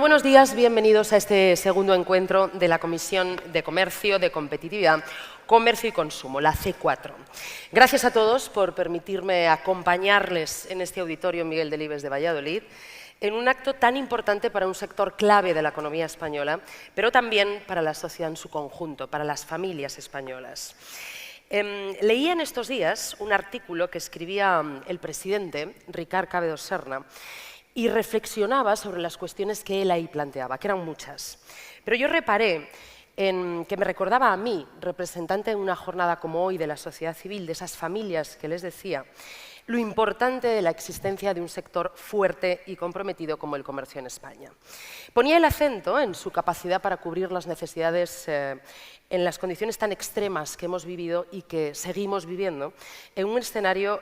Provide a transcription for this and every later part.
buenos días, bienvenidos a este segundo encuentro de la Comisión de Comercio, de Competitividad, Comercio y Consumo, la C4. Gracias a todos por permitirme acompañarles en este auditorio Miguel Delibes de Valladolid, en un acto tan importante para un sector clave de la economía española, pero también para la sociedad en su conjunto, para las familias españolas. Leía en estos días un artículo que escribía el presidente, Ricard Cabedo Serna, y reflexionaba sobre las cuestiones que él ahí planteaba, que eran muchas. Pero yo reparé en que me recordaba a mí, representante de una jornada como hoy de la sociedad civil, de esas familias que les decía, lo importante de la existencia de un sector fuerte y comprometido como el comercio en España. Ponía el acento en su capacidad para cubrir las necesidades en las condiciones tan extremas que hemos vivido y que seguimos viviendo, en un escenario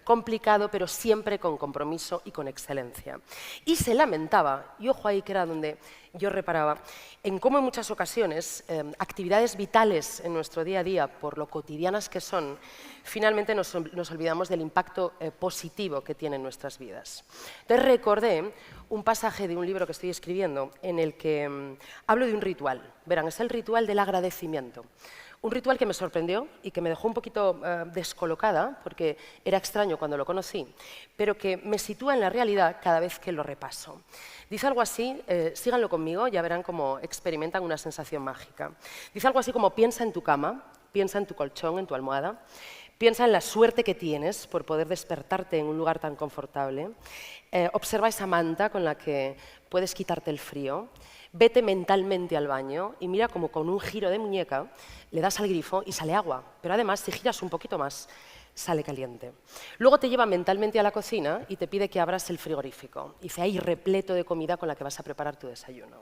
complicado, pero siempre con compromiso y con excelencia. Y se lamentaba, y ojo ahí que era donde yo reparaba, en cómo en muchas ocasiones actividades vitales en nuestro día a día, por lo cotidianas que son, finalmente nos olvidamos del impacto positivo que tienen nuestras vidas. Entonces recordé un pasaje de un libro que estoy escribiendo en el que hablo de un ritual. Verán, es el ritual del agradecimiento. Un ritual que me sorprendió y que me dejó un poquito descolocada, porque era extraño cuando lo conocí, pero que me sitúa en la realidad cada vez que lo repaso. Dice algo así, síganlo conmigo, ya verán cómo experimentan una sensación mágica. Dice algo así como: piensa en tu cama, piensa en tu colchón, en tu almohada, piensa en la suerte que tienes por poder despertarte en un lugar tan confortable, observa esa manta con la que puedes quitarte el frío, vete mentalmente al baño y mira como con un giro de muñeca le das al grifo y sale agua, pero además si giras un poquito más sale caliente. Luego te lleva mentalmente a la cocina y te pide que abras el frigorífico. Dice, ahí repleto de comida con la que vas a preparar tu desayuno.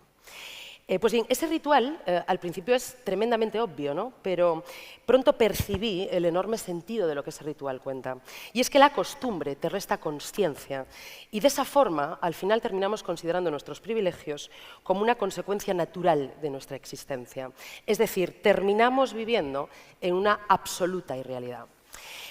Pues bien, ese ritual al principio es tremendamente obvio, ¿no? Pero pronto percibí el enorme sentido de lo que ese ritual cuenta. Y es que la costumbre te resta consciencia y de esa forma al final terminamos considerando nuestros privilegios como una consecuencia natural de nuestra existencia. Es decir, terminamos viviendo en una absoluta irrealidad.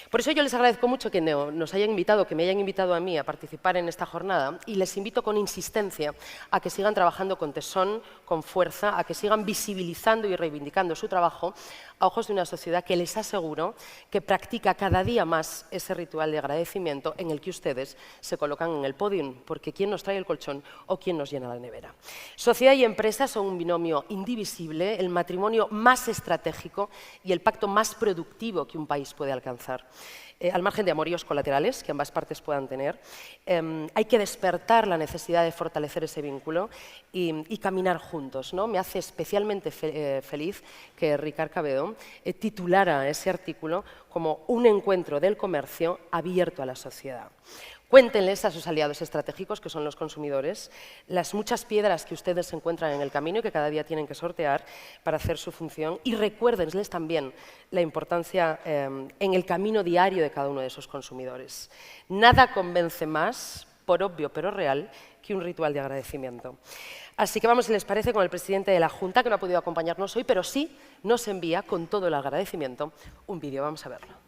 Por eso yo les agradezco mucho que nos hayan invitado, que me hayan invitado a mí a participar en esta jornada y les invito con insistencia a que sigan trabajando con tesón, con fuerza, a que sigan visibilizando y reivindicando su trabajo a ojos de una sociedad que les aseguro que practica cada día más ese ritual de agradecimiento en el que ustedes se colocan en el podium, porque quién nos trae el colchón o quién nos llena la nevera. Sociedad y empresa son un binomio indivisible, el matrimonio más estratégico y el pacto más productivo que un país puede alcanzar. Al margen de amoríos colaterales que ambas partes puedan tener, hay que despertar la necesidad de fortalecer ese vínculo y caminar juntos, ¿no? Me hace especialmente feliz que Ricard Cabedo titulara ese artículo como un encuentro del comercio abierto a la sociedad. Cuéntenles a sus aliados estratégicos, que son los consumidores, las muchas piedras que ustedes se encuentran en el camino y que cada día tienen que sortear para hacer su función, y recuérdenles también la importancia en el camino diario de cada uno de esos consumidores. Nada convence más, por obvio pero real, que un ritual de agradecimiento. Así que vamos, si les parece, con el presidente de la Junta, que no ha podido acompañarnos hoy, pero sí nos envía, con todo el agradecimiento, un vídeo. Vamos a verlo.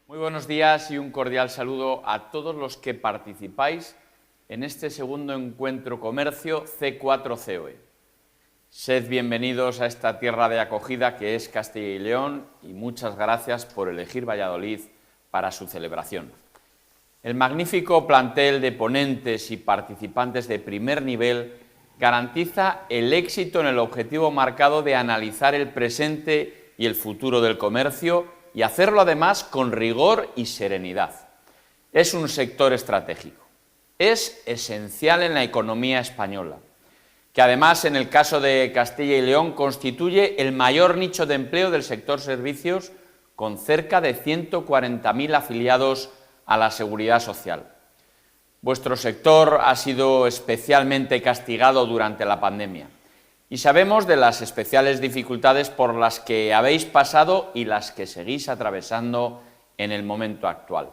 Muy buenos días y un cordial saludo a todos los que participáis en este segundo encuentro comercio C4 COE. Sed bienvenidos a esta tierra de acogida que es Castilla y León y muchas gracias por elegir Valladolid para su celebración. El magnífico plantel de ponentes y participantes de primer nivel garantiza el éxito en el objetivo marcado de analizar el presente y el futuro del comercio y hacerlo además con rigor y serenidad. Es un sector estratégico, es esencial en la economía española, que además en el caso de Castilla y León constituye el mayor nicho de empleo del sector servicios, con cerca de 140.000 afiliados a la Seguridad Social. Vuestro sector ha sido especialmente castigado durante la pandemia. Y sabemos de las especiales dificultades por las que habéis pasado y las que seguís atravesando en el momento actual.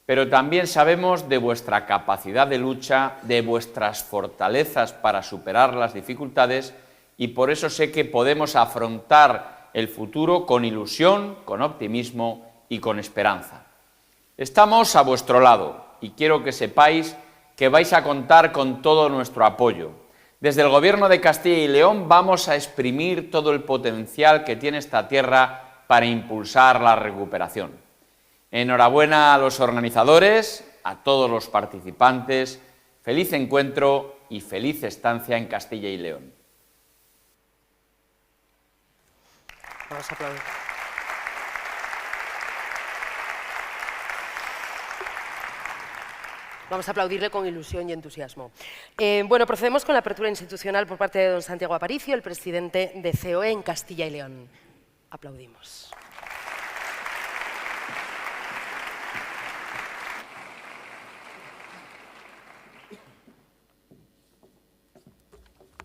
Pero también sabemos de vuestra capacidad de lucha, de vuestras fortalezas para superar las dificultades y por eso sé que podemos afrontar el futuro con ilusión, con optimismo y con esperanza. Estamos a vuestro lado y quiero que sepáis que vais a contar con todo nuestro apoyo. Desde el Gobierno de Castilla y León vamos a exprimir todo el potencial que tiene esta tierra para impulsar la recuperación. Enhorabuena a los organizadores, a todos los participantes, feliz encuentro y feliz estancia en Castilla y León. Vamos a aplaudir. Vamos a aplaudirle con ilusión y entusiasmo. Bueno, procedemos con la apertura institucional por parte de don Santiago Aparicio, el presidente de COE en Castilla y León. Aplaudimos.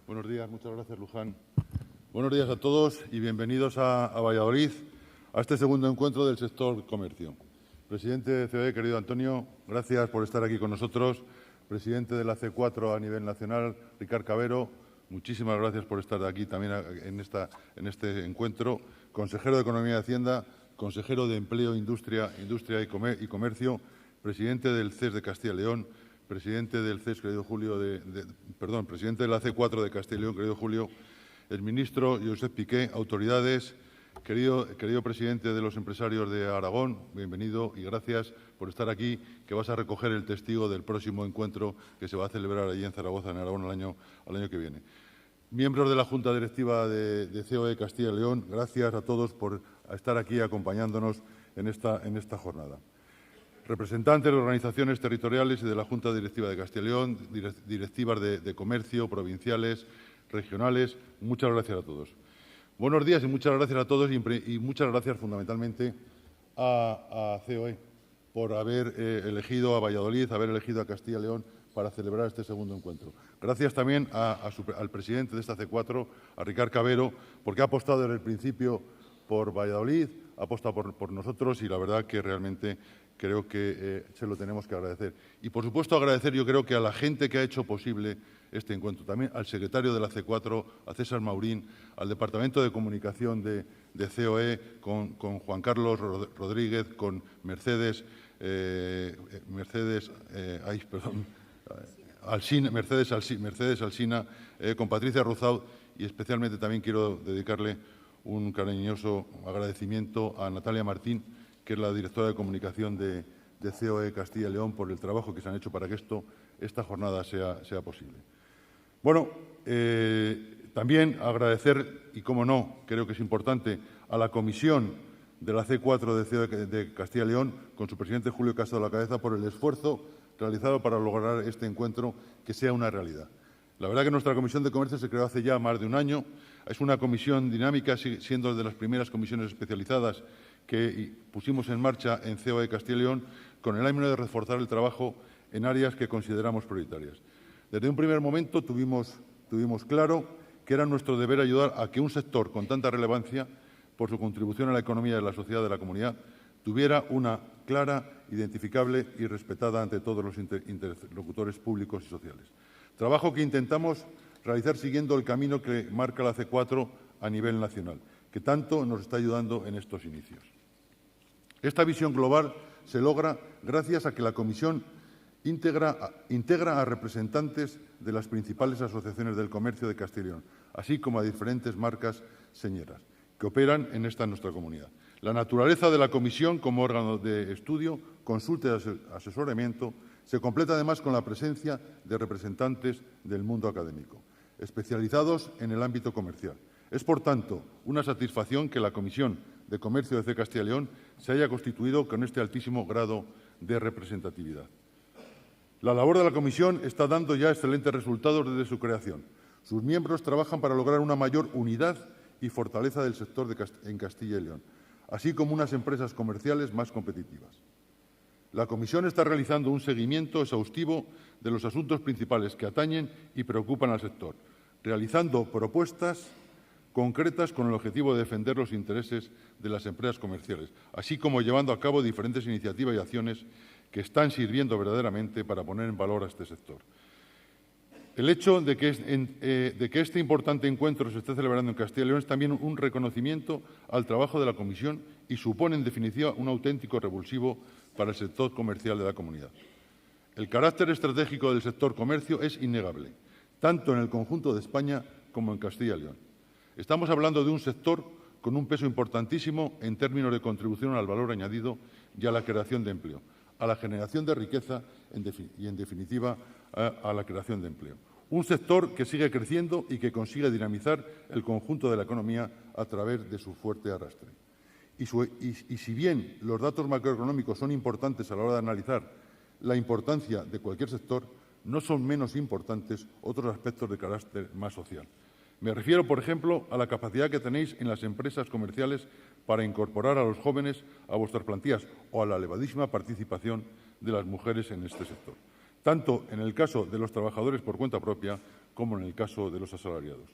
Buenos días, muchas gracias, Luján. Buenos días a todos y bienvenidos a Valladolid, a este segundo encuentro del sector comercio. Presidente de COE, querido Antonio, gracias por estar aquí con nosotros. Presidente de la C4 a nivel nacional, Ricard Cavero, muchísimas gracias por estar aquí también en este encuentro. Consejero de Economía y Hacienda, consejero de Empleo, Industria y Comercio, presidente del CES de Castilla y León, presidente del CES, querido Julio, presidente de la C4 de Castilla y León, querido Julio, el ministro Josep Piqué, autoridades, querido presidente de los empresarios de Aragón, bienvenido y gracias por estar aquí, que vas a recoger el testigo del próximo encuentro que se va a celebrar allí en Zaragoza, en Aragón, al año que viene. Miembros de la Junta Directiva de COE Castilla y León, gracias a todos por estar aquí acompañándonos en esta jornada. Representantes de organizaciones territoriales y de la Junta Directiva de Castilla y León, directivas de comercio, provinciales, regionales, muchas gracias a todos. Buenos días y muchas gracias a todos y muchas gracias fundamentalmente a COE por haber elegido a Valladolid, haber elegido a Castilla y León para celebrar este segundo encuentro. Gracias también al presidente de esta C4, a Ricard Cavero, porque ha apostado desde el principio por Valladolid, ha apostado por nosotros y la verdad que realmente creo que se lo tenemos que agradecer. Y, por supuesto, agradecer yo creo que a la gente que ha hecho posible este encuentro, también al secretario de la C4, a César Maurín, al Departamento de Comunicación de COE, con Juan Carlos Rodríguez, con Mercedes Alsina, con Patricia Ruzaud y especialmente también quiero dedicarle un cariñoso agradecimiento a Natalia Martín, que es la directora de comunicación de COE Castilla y León, por el trabajo que se han hecho para que esta jornada sea posible. Bueno, también agradecer, y cómo no, creo que es importante, a la comisión de la C4 de COE de Castilla y León, con su presidente Julio Castro a la cabeza, por el esfuerzo realizado para lograr este encuentro que sea una realidad. La verdad que nuestra Comisión de Comercio se creó hace ya más de un año. Es una comisión dinámica, siendo de las primeras comisiones especializadas que pusimos en marcha en COE Castilla y León, con el ánimo de reforzar el trabajo en áreas que consideramos prioritarias. Desde un primer momento tuvimos claro que era nuestro deber ayudar a que un sector con tanta relevancia, por su contribución a la economía y a la sociedad de la comunidad, tuviera una clara, identificable y respetada ante todos los interlocutores públicos y sociales. Trabajo que intentamos realizar siguiendo el camino que marca la C4 a nivel nacional, que tanto nos está ayudando en estos inicios. Esta visión global se logra gracias a que la Comisión integra a representantes de las principales asociaciones del comercio de Castilla y León, así como a diferentes marcas señeras que operan en nuestra comunidad. La naturaleza de la Comisión como órgano de estudio, consulta y asesoramiento se completa además con la presencia de representantes del mundo académico, especializados en el ámbito comercial. Es, por tanto, una satisfacción que la Comisión de Comercio de COE Castilla y León se haya constituido con este altísimo grado de representatividad. La labor de la Comisión está dando ya excelentes resultados desde su creación. Sus miembros trabajan para lograr una mayor unidad y fortaleza del sector en Castilla y León, así como unas empresas comerciales más competitivas. La Comisión está realizando un seguimiento exhaustivo de los asuntos principales que atañen y preocupan al sector, realizando propuestas concretas con el objetivo de defender los intereses de las empresas comerciales, así como llevando a cabo diferentes iniciativas y acciones que están sirviendo verdaderamente para poner en valor a este sector. El hecho de que este importante encuentro se esté celebrando en Castilla y León es también un reconocimiento al trabajo de la Comisión y supone, en definitiva, un auténtico revulsivo para el sector comercial de la comunidad. El carácter estratégico del sector comercio es innegable, tanto en el conjunto de España como en Castilla y León. Estamos hablando de un sector con un peso importantísimo en términos de contribución al valor añadido y a la creación de empleo, a la generación de riqueza y, en definitiva, a la creación de empleo. Un sector que sigue creciendo y que consigue dinamizar el conjunto de la economía a través de su fuerte arrastre. Y si bien los datos macroeconómicos son importantes a la hora de analizar la importancia de cualquier sector, no son menos importantes otros aspectos de carácter más social. Me refiero, por ejemplo, a la capacidad que tenéis en las empresas comerciales para incorporar a los jóvenes a vuestras plantillas o a la elevadísima participación de las mujeres en este sector, tanto en el caso de los trabajadores por cuenta propia como en el caso de los asalariados,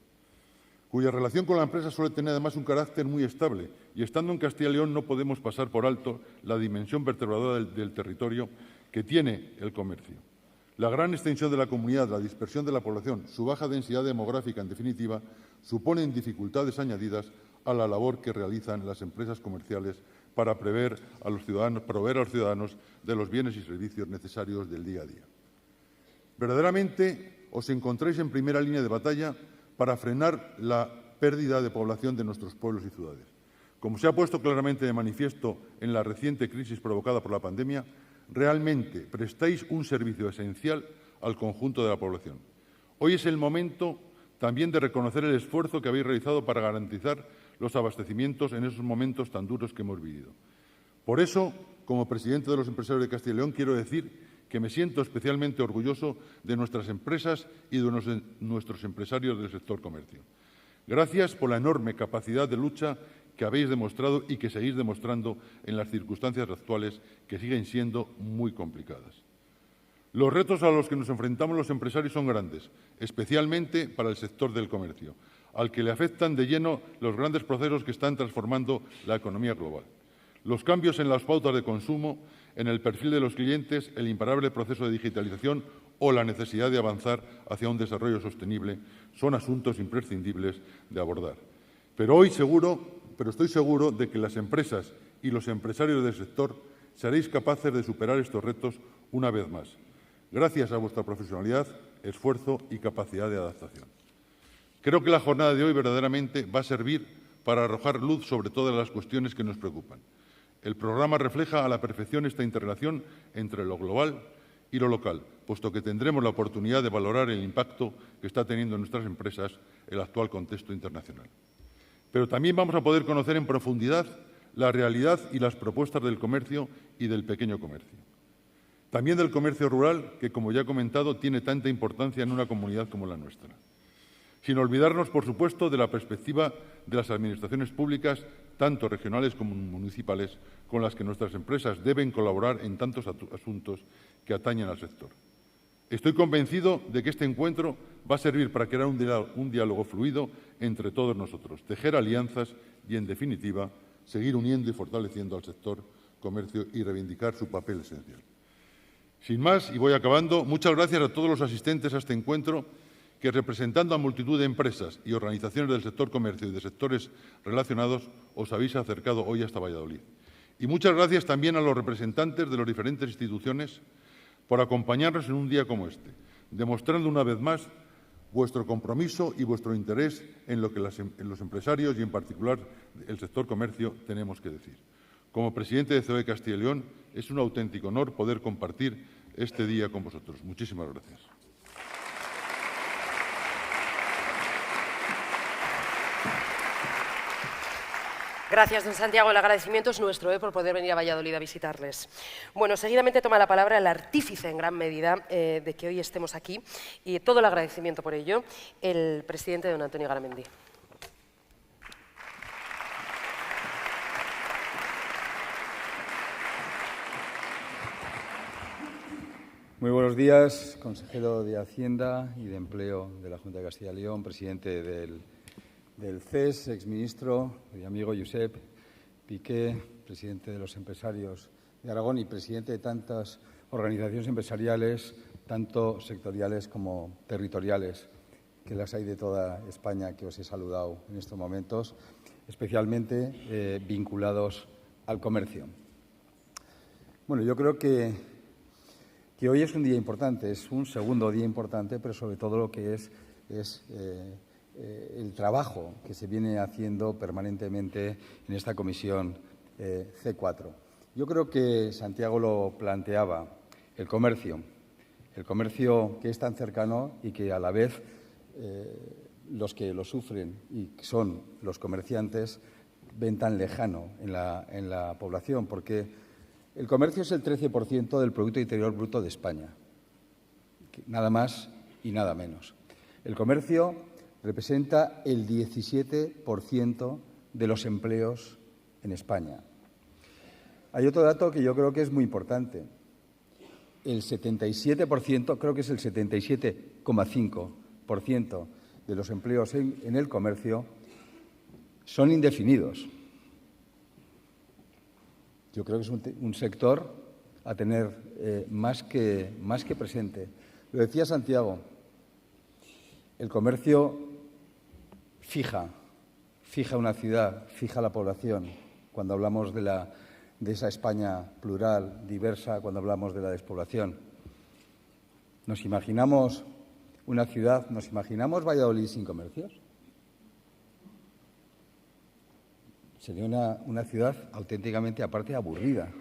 cuya relación con la empresa suele tener además un carácter muy estable y, estando en Castilla y León, no podemos pasar por alto la dimensión vertebradora del territorio que tiene el comercio. La gran extensión de la comunidad, la dispersión de la población, su baja densidad demográfica, en definitiva, suponen dificultades añadidas a la labor que realizan las empresas comerciales para proveer a los ciudadanos de los bienes y servicios necesarios del día a día. Verdaderamente os encontráis en primera línea de batalla para frenar la pérdida de población de nuestros pueblos y ciudades. Como se ha puesto claramente de manifiesto en la reciente crisis provocada por la pandemia, realmente prestáis un servicio esencial al conjunto de la población. Hoy es el momento también de reconocer el esfuerzo que habéis realizado para garantizar los abastecimientos en esos momentos tan duros que hemos vivido. Por eso, como presidente de los empresarios de Castilla y León, quiero decir que me siento especialmente orgulloso de nuestras empresas y de nuestros empresarios del sector comercio. Gracias por la enorme capacidad de lucha que habéis demostrado y que seguís demostrando en las circunstancias actuales, que siguen siendo muy complicadas. Los retos a los que nos enfrentamos los empresarios son grandes, especialmente para el sector del comercio, al que le afectan de lleno los grandes procesos que están transformando la economía global. Los cambios en las pautas de consumo, en el perfil de los clientes, el imparable proceso de digitalización o la necesidad de avanzar hacia un desarrollo sostenible son asuntos imprescindibles de abordar. Pero estoy seguro de que las empresas y los empresarios del sector seréis capaces de superar estos retos una vez más, gracias a vuestra profesionalidad, esfuerzo y capacidad de adaptación. Creo que la jornada de hoy verdaderamente va a servir para arrojar luz sobre todas las cuestiones que nos preocupan. El programa refleja a la perfección esta interrelación entre lo global y lo local, puesto que tendremos la oportunidad de valorar el impacto que está teniendo en nuestras empresas el actual contexto internacional. Pero también vamos a poder conocer en profundidad la realidad y las propuestas del comercio y del pequeño comercio. También del comercio rural, que, como ya he comentado, tiene tanta importancia en una comunidad como la nuestra. Sin olvidarnos, por supuesto, de la perspectiva de las administraciones públicas, tanto regionales como municipales, con las que nuestras empresas deben colaborar en tantos asuntos que atañen al sector. Estoy convencido de que este encuentro va a servir para crear un diálogo fluido entre todos nosotros, tejer alianzas y, en definitiva, seguir uniendo y fortaleciendo al sector comercio y reivindicar su papel esencial. Sin más, y voy acabando, muchas gracias a todos los asistentes a este encuentro que, representando a multitud de empresas y organizaciones del sector comercio y de sectores relacionados, os habéis acercado hoy hasta Valladolid. Y muchas gracias también a los representantes de las diferentes instituciones por acompañarnos en un día como este, demostrando una vez más vuestro compromiso y vuestro interés en lo que los empresarios y, en particular, el sector comercio tenemos que decir. Como presidente de COE Castilla y León, es un auténtico honor poder compartir este día con vosotros. Muchísimas gracias. Gracias, don Santiago. El agradecimiento es nuestro por poder venir a Valladolid a visitarles. Bueno, seguidamente toma la palabra el artífice en gran medida de que hoy estemos aquí, y todo el agradecimiento por ello, el presidente don Antonio Garamendi. Muy buenos días, consejero de Hacienda y de Empleo de la Junta de Castilla y León, presidente del CES, exministro, mi amigo Josep Piqué, presidente de los empresarios de Aragón y presidente de tantas organizaciones empresariales, tanto sectoriales como territoriales, que las hay de toda España, que os he saludado en estos momentos, especialmente vinculados al comercio. Bueno, yo creo que que hoy es un día importante, es un segundo día importante, pero sobre todo lo que es el trabajo que se viene haciendo permanentemente en esta comisión C4. Yo creo que Santiago lo planteaba, el comercio que es tan cercano y que a la vez los que lo sufren y son los comerciantes ven tan lejano en la población, porque el comercio es el 13% del Producto Interior Bruto de España, nada más y nada menos. El comercio representa el 17% de los empleos en España. Hay otro dato que yo creo que es muy importante. El 77%, creo que es el 77,5% de los empleos en el comercio son indefinidos. Yo creo que es un sector a tener más que presente. Lo decía Santiago, el comercio fija una ciudad, fija la población. Cuando hablamos de esa España plural, diversa, cuando hablamos de la despoblación. ¿Nos imaginamos una ciudad, nos imaginamos Valladolid sin comercios? Sería una ciudad auténticamente, aparte, aburrida.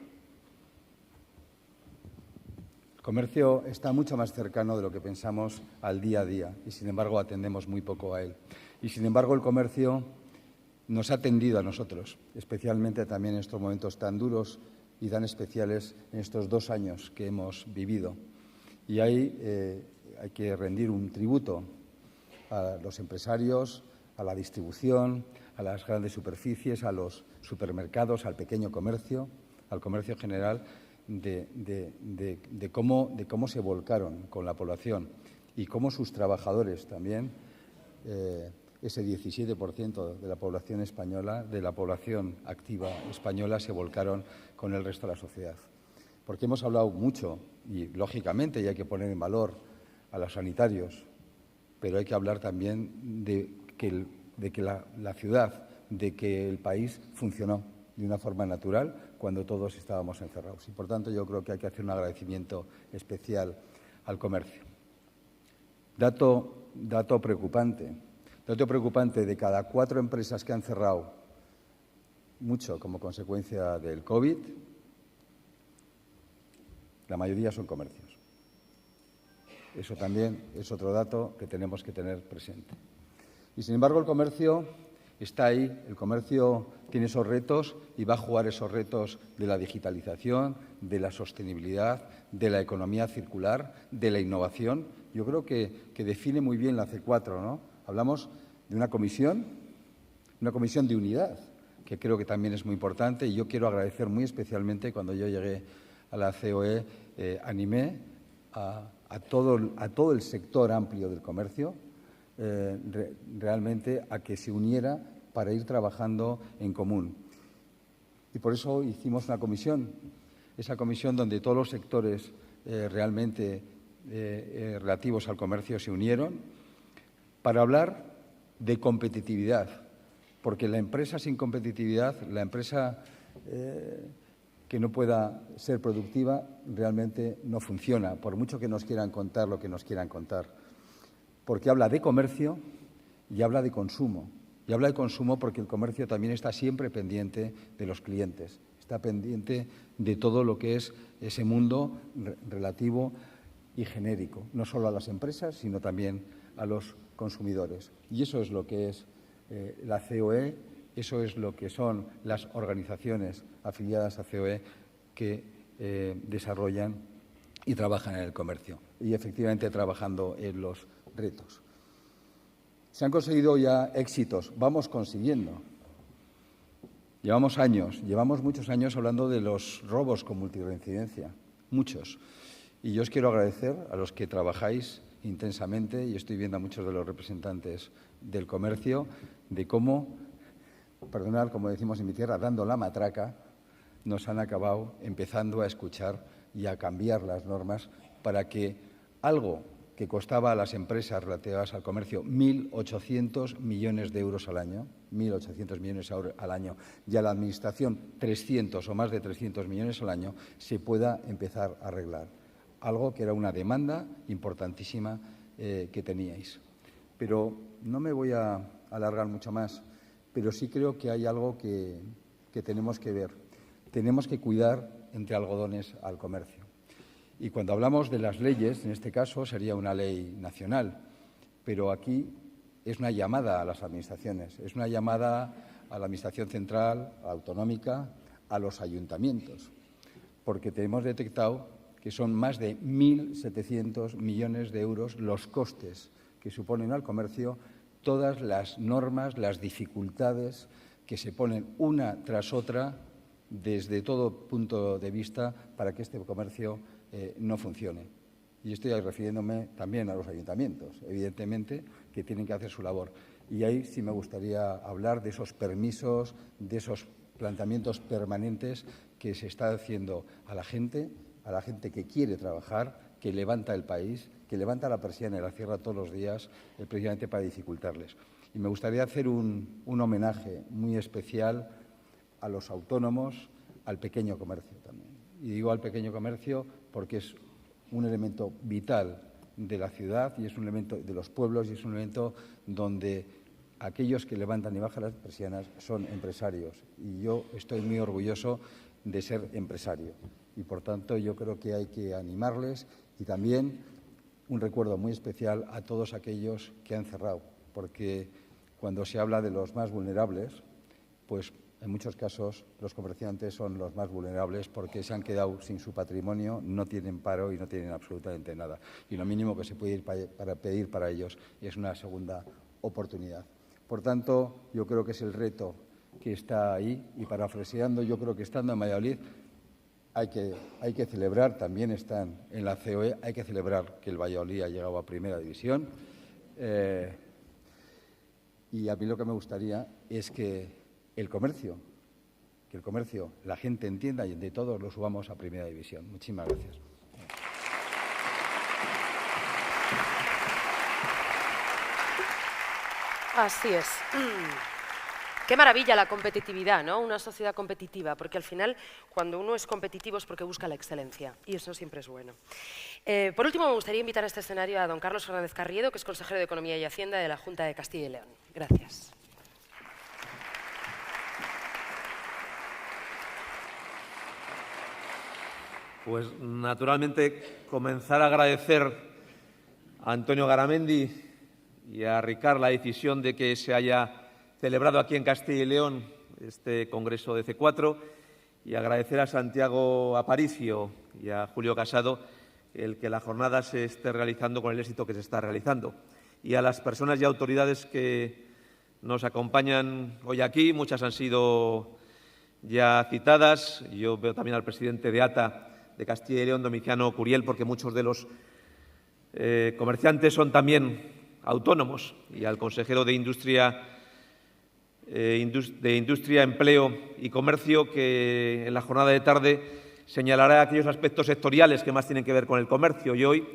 El comercio está mucho más cercano de lo que pensamos al día a día y, sin embargo, atendemos muy poco a él. Y, sin embargo, el comercio nos ha atendido a nosotros, especialmente también en estos momentos tan duros y tan especiales en estos 2 años que hemos vivido. Y ahí hay que rendir un tributo a los empresarios, a la distribución, a las grandes superficies, a los supermercados, al pequeño comercio, al comercio general, de cómo se volcaron con la población y cómo sus trabajadores también, ese 17% de la población española, de la población activa española, se volcaron con el resto de la sociedad. Porque hemos hablado mucho, y lógicamente, y hay que poner en valor a los sanitarios, pero hay que hablar también de que la ciudad, de que el país funcionó de una forma natural cuando todos estábamos encerrados. Y, por tanto, yo creo que hay que hacer un agradecimiento especial al comercio. Dato preocupante. Dato preocupante: de cada 4 empresas que han cerrado, mucho como consecuencia del COVID, la mayoría son comercios. Eso también es otro dato que tenemos que tener presente. Y, sin embargo, el comercio está ahí, el comercio tiene esos retos y va a jugar esos retos de la digitalización, de la sostenibilidad, de la economía circular, de la innovación. Yo creo que define muy bien la C4, ¿no? Hablamos de una comisión de unidad, que creo que también es muy importante, y yo quiero agradecer muy especialmente, cuando yo llegué a la COE, animé a todo el sector amplio del comercio, realmente a que se uniera para ir trabajando en común. Y por eso hicimos una comisión, esa comisión donde todos los sectores realmente relativos al comercio se unieron para hablar de competitividad, porque la empresa sin competitividad, la empresa que no pueda ser productiva, realmente no funciona, por mucho que nos quieran contar lo que nos quieran contar. Porque habla de comercio y habla de consumo. Y habla de consumo porque el comercio también está siempre pendiente de los clientes, está pendiente de todo lo que es ese mundo relativo y genérico, no solo a las empresas, sino también a los consumidores. Y eso es lo que es la COE, eso es lo que son las organizaciones afiliadas a COE que desarrollan y trabajan en el comercio. Y efectivamente trabajando en los retos. Se han conseguido ya éxitos, vamos consiguiendo. Llevamos muchos años hablando de los robos con multirreincidencia, muchos. Y yo os quiero agradecer a los que trabajáis intensamente, y estoy viendo a muchos de los representantes del comercio, de cómo, perdonad, como decimos en mi tierra, dando la matraca, nos han acabado empezando a escuchar y a cambiar las normas para que algo que costaba a las empresas relativas al comercio 1.800 millones de euros al año, 1.800 millones al año, y a la Administración 300 o más de 300 millones al año, se pueda empezar a arreglar. algo que era una demanda importantísima que teníais. Pero no me voy a alargar mucho más, pero sí creo que hay algo que tenemos que ver. Tenemos que cuidar entre algodones al comercio. Y cuando hablamos de las leyes, en este caso sería una ley nacional, pero aquí es una llamada a las administraciones, es una llamada a la Administración central, autonómica, a los ayuntamientos, porque tenemos detectado que son más de 1.700 millones de euros los costes que suponen al comercio todas las normas, las dificultades que se ponen una tras otra desde todo punto de vista para que este comercio no funcione. Y estoy refiriéndome también a los ayuntamientos, evidentemente, que tienen que hacer su labor. Y ahí sí me gustaría hablar de esos permisos, de esos planteamientos permanentes que se está haciendo a la gente que quiere trabajar, que levanta el país, que levanta la persiana y la cierra todos los días, precisamente para dificultarles. Y me gustaría hacer un homenaje muy especial a los autónomos, al pequeño comercio también. Y digo al pequeño comercio porque es un elemento vital de la ciudad y es un elemento de los pueblos y es un elemento donde aquellos que levantan y bajan las persianas son empresarios. Y yo estoy muy orgulloso de ser empresario. Y, por tanto, yo creo que hay que animarles y también un recuerdo muy especial a todos aquellos que han cerrado, porque cuando se habla de los más vulnerables, pues en muchos casos los comerciantes son los más vulnerables porque se han quedado sin su patrimonio, no tienen paro y no tienen absolutamente nada. Y lo mínimo que se puede pedir para ellos es una segunda oportunidad. Por tanto, yo creo que es el reto que está ahí y parafraseando, yo creo que estando en Valladolid hay que celebrar, también están en la COE, hay que celebrar que el Valladolid ha llegado a Primera División. Y a mí lo que me gustaría es que el comercio, la gente entienda y de todos lo subamos a Primera División. Muchísimas gracias. Así es. Qué maravilla la competitividad, ¿no? Una sociedad competitiva, porque al final, cuando uno es competitivo es porque busca la excelencia, y eso siempre es bueno. Por último, me gustaría invitar a este escenario a don Carlos Fernández Carriedo, que es consejero de Economía y Hacienda de la Junta de Castilla y León. Gracias. Pues, naturalmente, comenzar a agradecer a Antonio Garamendi y a Ricard la decisión de que se haya celebrado aquí en Castilla y León este Congreso de C4 y agradecer a Santiago Aparicio y a Julio Casado el que la jornada se esté realizando con el éxito que se está realizando. Y a las personas y autoridades que nos acompañan hoy aquí, muchas han sido ya citadas. Yo veo también al presidente de ATA de Castilla y León, Domiciano Curiel, porque muchos de los comerciantes son también autónomos, y al consejero de Industria, Empleo y Comercio, que en la jornada de tarde señalará aquellos aspectos sectoriales que más tienen que ver con el comercio. Y hoy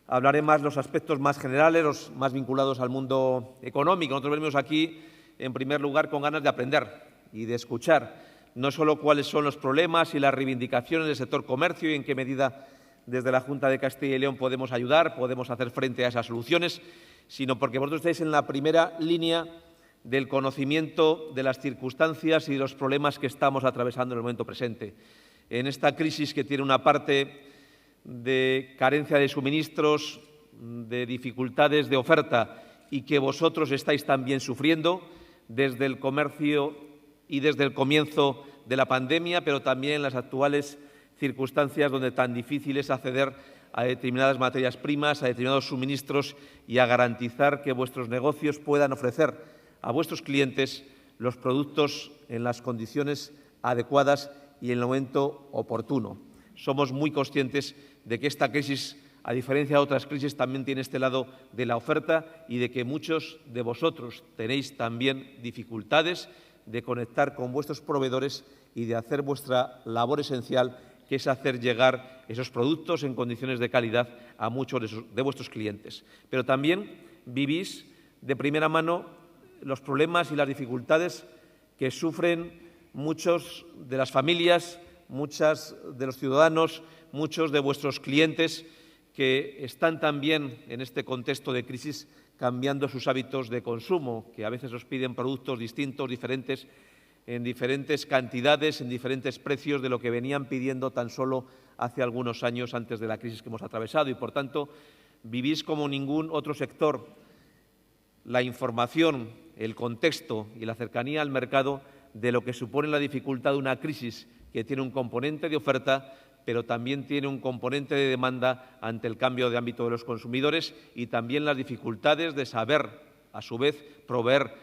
hablaré más los aspectos más generales, los más vinculados al mundo económico. Nosotros venimos aquí, en primer lugar, con ganas de aprender y de escuchar no solo cuáles son los problemas y las reivindicaciones del sector comercio y en qué medida desde la Junta de Castilla y León podemos ayudar, podemos hacer frente a esas soluciones, sino porque vosotros estáis en la primera línea del conocimiento de las circunstancias y de los problemas que estamos atravesando en el momento presente. En esta crisis que tiene una parte de carencia de suministros, de dificultades de oferta y que vosotros estáis también sufriendo desde el comercio y desde el comienzo de la pandemia, pero también en las actuales circunstancias donde tan difícil es acceder a determinadas materias primas, a determinados suministros y a garantizar que vuestros negocios puedan ofrecer a vuestros clientes los productos en las condiciones adecuadas y en el momento oportuno. Somos muy conscientes de que esta crisis, a diferencia de otras crisis, también tiene este lado de la oferta y de que muchos de vosotros tenéis también dificultades de conectar con vuestros proveedores y de hacer vuestra labor esencial, que es hacer llegar esos productos en condiciones de calidad a muchos de vuestros clientes. Pero también vivís de primera mano los problemas y las dificultades que sufren muchos de las familias muchos de los ciudadanos, muchos de vuestros clientes que están también en este contexto de crisis cambiando sus hábitos de consumo, que a veces os piden productos distintos, diferentes, en diferentes cantidades, en diferentes precios de lo que venían pidiendo tan solo hace algunos años antes de la crisis que hemos atravesado. Y, por tanto, vivís como ningún otro sector la información, el contexto y la cercanía al mercado de lo que supone la dificultad de una crisis que tiene un componente de oferta, pero también tiene un componente de demanda ante el cambio de ámbito de los consumidores y también las dificultades de saber, a su vez, proveer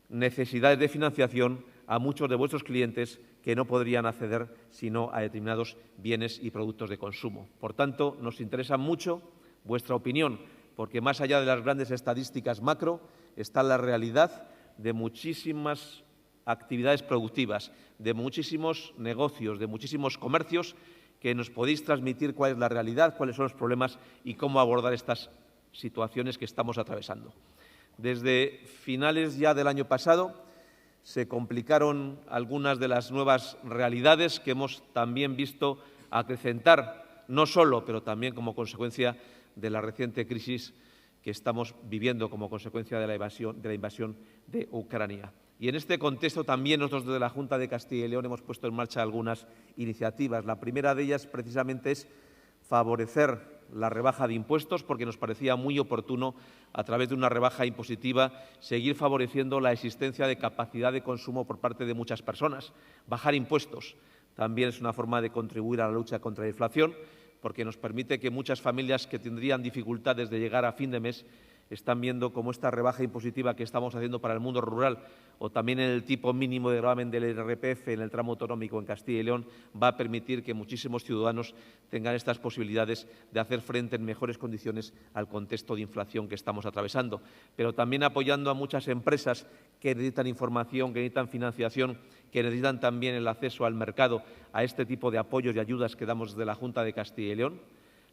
necesidades de financiación a muchos de vuestros clientes que no podrían acceder sino a determinados bienes y productos de consumo. Por tanto, nos interesa mucho vuestra opinión, porque más allá de las grandes estadísticas macro está la realidad de muchísimas actividades productivas, de muchísimos negocios, de muchísimos comercios, que nos podéis transmitir cuál es la realidad, cuáles son los problemas y cómo abordar estas situaciones que estamos atravesando. Desde finales ya del año pasado se complicaron algunas de las nuevas realidades que hemos también visto acrecentar, no solo, pero también como consecuencia de la reciente crisis que estamos viviendo como consecuencia de la invasión de Ucrania. Y en este contexto también nosotros desde la Junta de Castilla y León hemos puesto en marcha algunas iniciativas. La primera de ellas precisamente es favorecer la rebaja de impuestos, porque nos parecía muy oportuno, a través de una rebaja impositiva, seguir favoreciendo la existencia de capacidad de consumo por parte de muchas personas. Bajar impuestos también es una forma de contribuir a la lucha contra la inflación, porque nos permite que muchas familias que tendrían dificultades de llegar a fin de mes están viendo cómo esta rebaja impositiva que estamos haciendo para el mundo rural o también en el tipo mínimo de gravamen del IRPF en el tramo autonómico en Castilla y León va a permitir que muchísimos ciudadanos tengan estas posibilidades de hacer frente en mejores condiciones al contexto de inflación que estamos atravesando. Pero también apoyando a muchas empresas que necesitan información, que necesitan financiación, que necesitan también el acceso al mercado, a este tipo de apoyos y ayudas que damos desde la Junta de Castilla y León.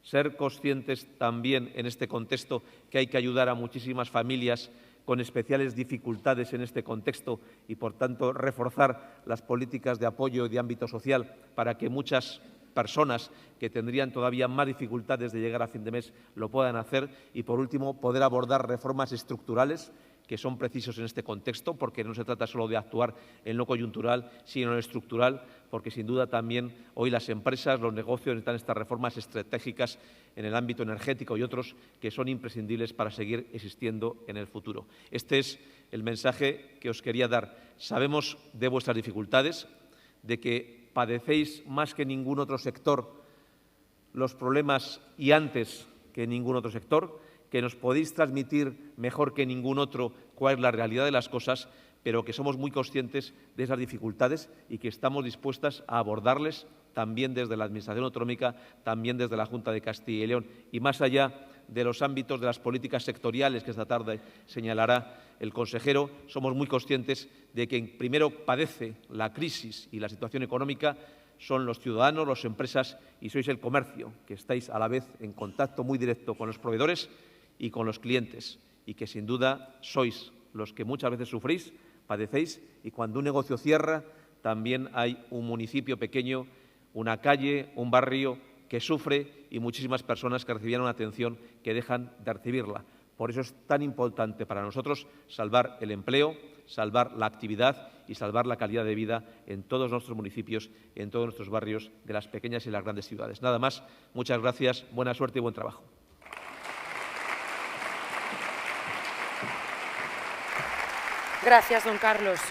Ser conscientes también en este contexto que hay que ayudar a muchísimas familias con especiales dificultades en este contexto y, por tanto, reforzar las políticas de apoyo de ámbito social para que muchas personas que tendrían todavía más dificultades de llegar a fin de mes lo puedan hacer y, por último, poder abordar reformas estructurales que son precisos en este contexto, porque no se trata solo de actuar en lo coyuntural, sino en lo estructural, porque sin duda también hoy las empresas, los negocios necesitan estas reformas estratégicas en el ámbito energético y otros que son imprescindibles para seguir existiendo en el futuro. Este es el mensaje que os quería dar. Sabemos de vuestras dificultades, de que padecéis más que ningún otro sector los problemas y antes que ningún otro sector, que nos podéis transmitir mejor que ningún otro cuál es la realidad de las cosas, pero que somos muy conscientes de esas dificultades y que estamos dispuestas a abordarles también desde la Administración autonómica, también desde la Junta de Castilla y León. Y más allá de los ámbitos de las políticas sectoriales que esta tarde señalará el consejero, somos muy conscientes de que primero padece la crisis y la situación económica son los ciudadanos, las empresas y sois el comercio, que estáis a la vez en contacto muy directo con los proveedores y con los clientes, y que sin duda sois los que muchas veces sufrís, padecéis, y cuando un negocio cierra también hay un municipio pequeño, una calle, un barrio que sufre y muchísimas personas que recibían una atención que dejan de recibirla. Por eso es tan importante para nosotros salvar el empleo, salvar la actividad y salvar la calidad de vida en todos nuestros municipios, en todos nuestros barrios de las pequeñas y las grandes ciudades. Nada más, muchas gracias, buena suerte y buen trabajo. Gracias, don Carlos.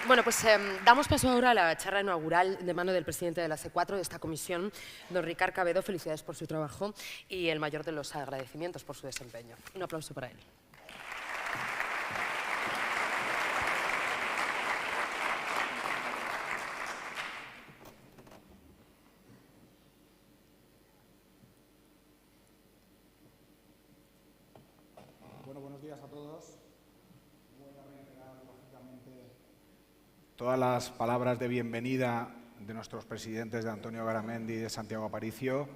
Bueno, pues damos paso ahora a la charla inaugural de mano del presidente de la C4 de esta comisión, don Ricard Cabedo. Felicidades por su trabajo y el mayor de los agradecimientos por su desempeño. Un aplauso para él. Bueno, buenos días a todos. Voy a reiterar, lógicamente, todas las palabras de bienvenida de nuestros presidentes, de Antonio Garamendi y de Santiago Aparicio,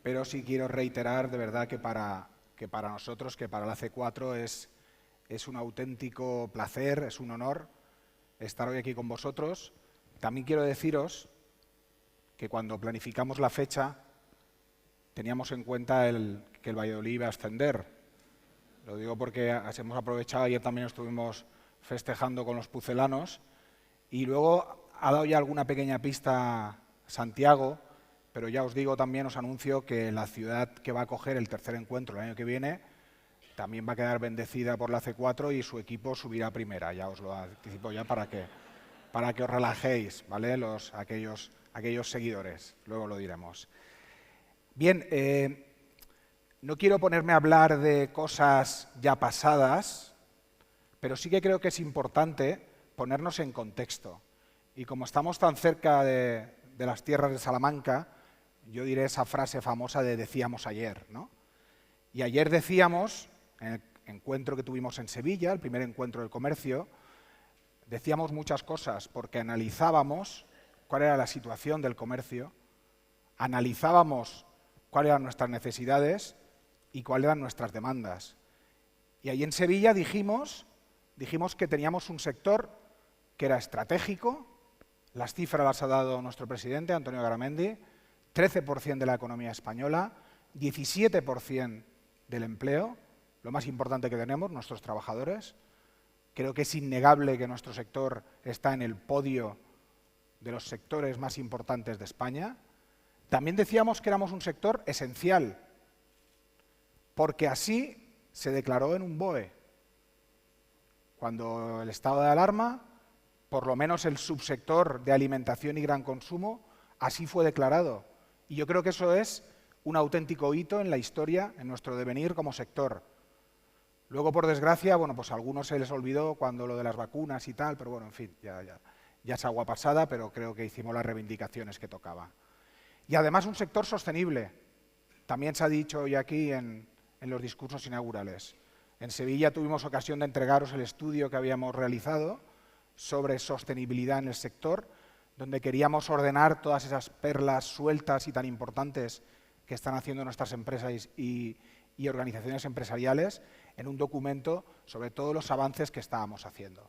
pero sí quiero reiterar de verdad que para nosotros, que para la C4 es un auténtico placer, es un honor estar hoy aquí con vosotros. También quiero deciros que cuando planificamos la fecha teníamos en cuenta que el Valladolid iba a ascender. Lo digo porque hemos aprovechado, ayer también estuvimos festejando con los pucelanos, y luego ha dado ya alguna pequeña pista Santiago, pero ya os digo también, os anuncio que la ciudad que va a acoger el tercer encuentro el año que viene también va a quedar bendecida por la C4 y su equipo subirá a primera. Ya os lo anticipo ya para que os relajéis, ¿vale? Aquellos seguidores, luego lo diremos. Bien, no quiero ponerme a hablar de cosas ya pasadas, pero sí que creo que es importante ponernos en contexto. Y como estamos tan cerca de las tierras de Salamanca, yo diré esa frase famosa de decíamos ayer, ¿no? Y ayer decíamos, en el encuentro que tuvimos en Sevilla, el primer encuentro del comercio, decíamos muchas cosas porque analizábamos cuál era la situación del comercio, analizábamos cuáles eran nuestras necesidades y cuáles eran nuestras demandas. Y ahí en Sevilla dijimos que teníamos un sector que era estratégico, las cifras las ha dado nuestro presidente, Antonio Garamendi, 13% de la economía española, 17% del empleo, lo más importante que tenemos, nuestros trabajadores. Creo que es innegable que nuestro sector está en el podio de los sectores más importantes de España. También decíamos que éramos un sector esencial, porque así se declaró en un BOE. Cuando el estado de alarma, por lo menos el subsector de alimentación y gran consumo, así fue declarado. Y yo creo que eso es un auténtico hito en la historia, en nuestro devenir como sector. Luego, por desgracia, bueno, pues a algunos se les olvidó cuando lo de las vacunas y tal, pero bueno, en fin, ya es agua pasada, pero creo que hicimos las reivindicaciones que tocaba. Y además un sector sostenible. También se ha dicho hoy aquí en los discursos inaugurales. En Sevilla tuvimos ocasión de entregaros el estudio que habíamos realizado sobre sostenibilidad en el sector, donde queríamos ordenar todas esas perlas sueltas y tan importantes que están haciendo nuestras empresas y organizaciones empresariales en un documento sobre todos los avances que estábamos haciendo.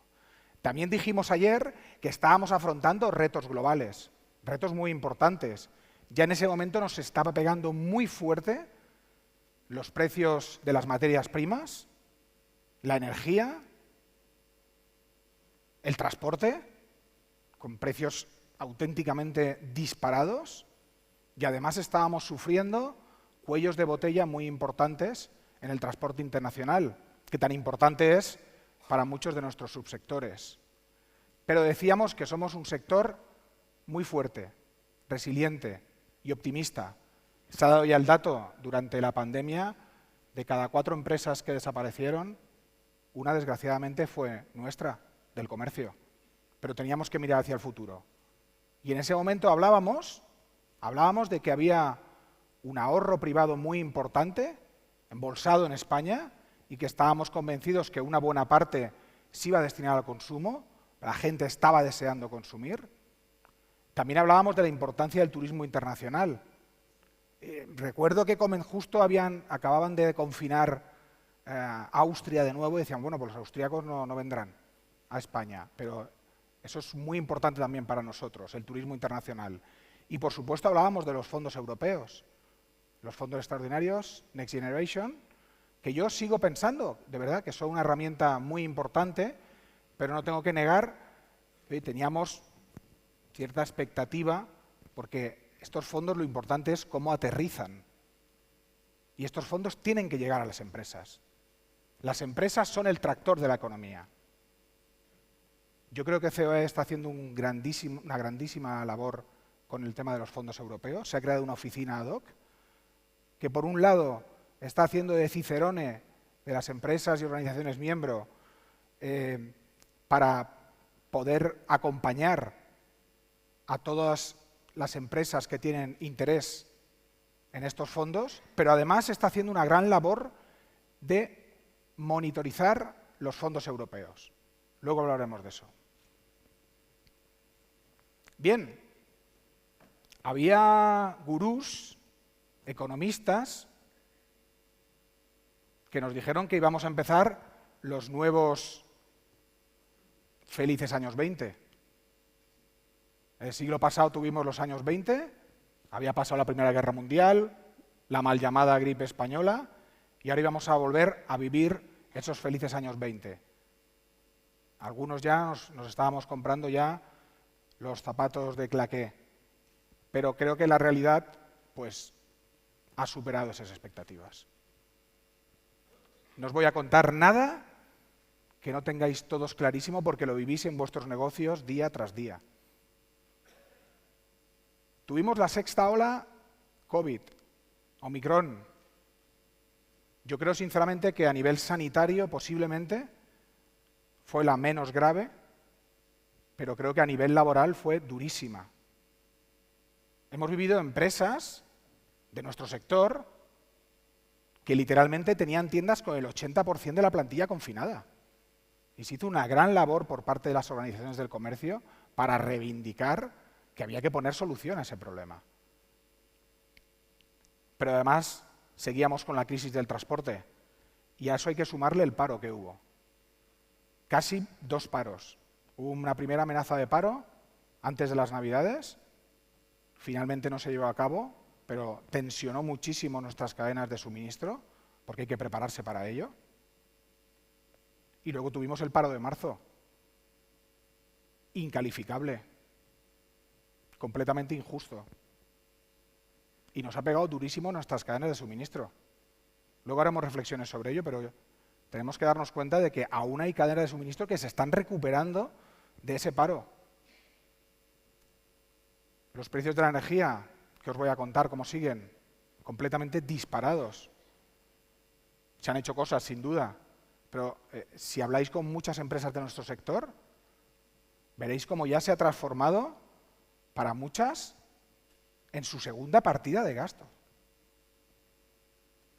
También dijimos ayer que estábamos afrontando retos globales, retos muy importantes. Ya en ese momento nos estaba pegando muy fuerte los precios de las materias primas, la energía, el transporte, con precios auténticamente disparados, y además estábamos sufriendo cuellos de botella muy importantes en el transporte internacional, que tan importante es para muchos de nuestros subsectores. Pero decíamos que somos un sector muy fuerte, resiliente y optimista. Se ha dado ya el dato durante la pandemia, de cada 4 empresas que desaparecieron, una desgraciadamente fue nuestra, del comercio, pero teníamos que mirar hacia el futuro. Y en ese momento hablábamos de que había un ahorro privado muy importante, embolsado en España, y que estábamos convencidos que una buena parte se iba a destinar al consumo, la gente estaba deseando consumir. También hablábamos de la importancia del turismo internacional. Recuerdo que justo acababan de confinar Austria de nuevo y decían, bueno, pues los austríacos no vendrán a España, pero eso es muy importante también para nosotros, el turismo internacional. Y por supuesto hablábamos de los fondos europeos, los fondos extraordinarios, Next Generation, que yo sigo pensando, de verdad, que son una herramienta muy importante, pero no tengo que negar que teníamos cierta expectativa, porque estos fondos lo importante es cómo aterrizan. Y estos fondos tienen que llegar a las empresas. Las empresas son el tractor de la economía. Yo creo que COE está haciendo una grandísima labor con el tema de los fondos europeos. Se ha creado una oficina ad hoc que, por un lado, está haciendo de cicerone de las empresas y organizaciones miembro para poder acompañar a todas las empresas que tienen interés en estos fondos, pero además está haciendo una gran labor de monitorizar los fondos europeos. Luego hablaremos de eso. Bien, había gurús, economistas, que nos dijeron que íbamos a empezar los nuevos felices años 20. El siglo pasado tuvimos los años 20, había pasado la Primera Guerra Mundial, la mal llamada gripe española, y ahora íbamos a volver a vivir esos felices años 20. Algunos ya nos estábamos comprando ya los zapatos de claqué, pero creo que la realidad pues, ha superado esas expectativas. No os voy a contar nada que no tengáis todos clarísimo porque lo vivís en vuestros negocios día tras día. Tuvimos la sexta ola COVID, Omicron. Yo creo sinceramente que a nivel sanitario posiblemente fue la menos grave, pero creo que a nivel laboral fue durísima. Hemos vivido empresas de nuestro sector que literalmente tenían tiendas con el 80% de la plantilla confinada. Y se hizo una gran labor por parte de las organizaciones del comercio para reivindicar que había que poner solución a ese problema. Pero además seguíamos con la crisis del transporte y a eso hay que sumarle el paro que hubo. Casi 2 paros. Hubo una primera amenaza de paro antes de las Navidades, finalmente no se llevó a cabo, pero tensionó muchísimo nuestras cadenas de suministro, porque hay que prepararse para ello. Y luego tuvimos el paro de marzo, incalificable, completamente injusto. Y nos ha pegado durísimo nuestras cadenas de suministro. Luego haremos reflexiones sobre ello, pero tenemos que darnos cuenta de que aún hay cadenas de suministro que se están recuperando de ese paro. Los precios de la energía, que os voy a contar cómo siguen, completamente disparados. Se han hecho cosas, sin duda, pero si habláis con muchas empresas de nuestro sector, veréis cómo ya se ha transformado, para muchas, en su segunda partida de gasto.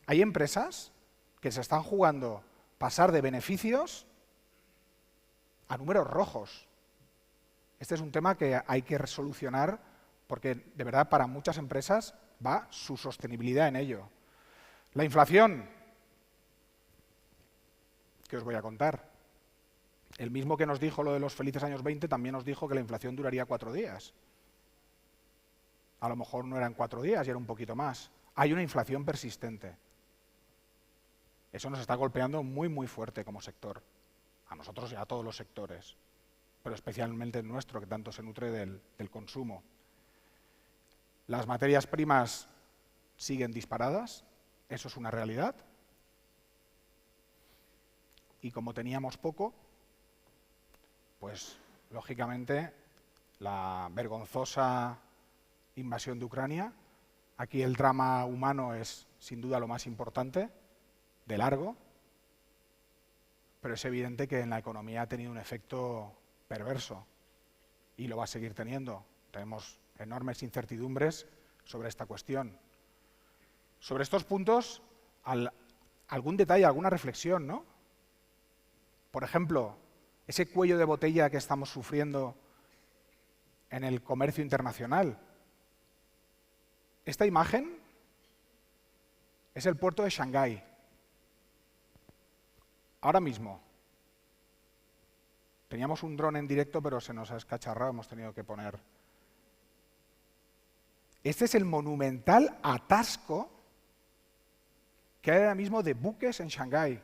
Hay empresas que se están jugando pasar de beneficios a números rojos. Este es un tema que hay que solucionar porque, de verdad, para muchas empresas va su sostenibilidad en ello. La inflación, ¿qué os voy a contar? El mismo que nos dijo lo de los felices años 20 también nos dijo que la inflación duraría 4 días. A lo mejor no eran 4 días y era un poquito más. Hay una inflación persistente. Eso nos está golpeando muy, muy fuerte como sector. A nosotros y a todos los sectores, pero especialmente el nuestro, que tanto se nutre del consumo. Las materias primas siguen disparadas, eso es una realidad. Y como teníamos poco, pues lógicamente la vergonzosa invasión de Ucrania, aquí el drama humano es sin duda lo más importante, de largo, pero es evidente que en la economía ha tenido un efecto perverso y lo va a seguir teniendo. Tenemos enormes incertidumbres sobre esta cuestión. Sobre estos puntos, algún detalle, alguna reflexión, ¿no? Por ejemplo, ese cuello de botella que estamos sufriendo en el comercio internacional. Esta imagen es el puerto de Shanghái. Ahora mismo. Teníamos un dron en directo, pero se nos ha escacharrado, hemos tenido que poner. Este es el monumental atasco que hay ahora mismo de buques en Shanghái,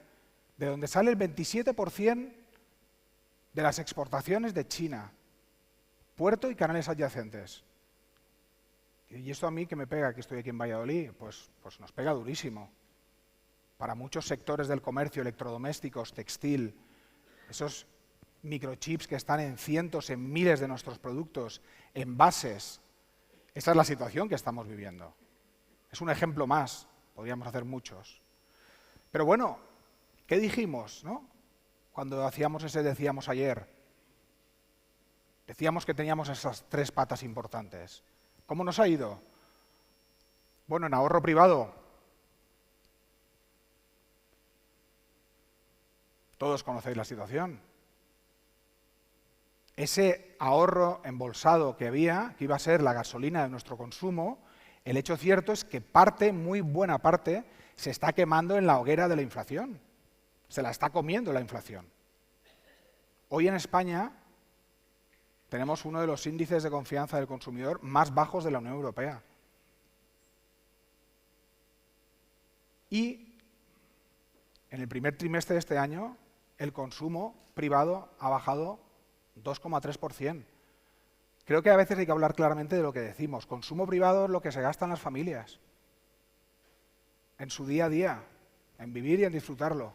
de donde sale el 27% de las exportaciones de China, puerto y canales adyacentes. Y esto a mí que me pega, que estoy aquí en Valladolid, pues nos pega durísimo. Para muchos sectores del comercio, electrodomésticos, textil, esos microchips que están en cientos, en miles de nuestros productos, envases. Esta es la situación que estamos viviendo. Es un ejemplo más, podríamos hacer muchos. Pero bueno, ¿qué dijimos, no? Cuando hacíamos ese decíamos ayer, decíamos que teníamos esas 3 patas importantes. ¿Cómo nos ha ido? Bueno, en ahorro privado, todos conocéis la situación. Ese ahorro embolsado que había, que iba a ser la gasolina de nuestro consumo, el hecho cierto es que parte, muy buena parte, se está quemando en la hoguera de la inflación. Se la está comiendo la inflación. Hoy en España tenemos uno de los índices de confianza del consumidor más bajos de la Unión Europea. Y en el primer trimestre de este año, el consumo privado ha bajado 2,3%. Creo que a veces hay que hablar claramente de lo que decimos. Consumo privado es lo que se gastan las familias en su día a día, en vivir y en disfrutarlo.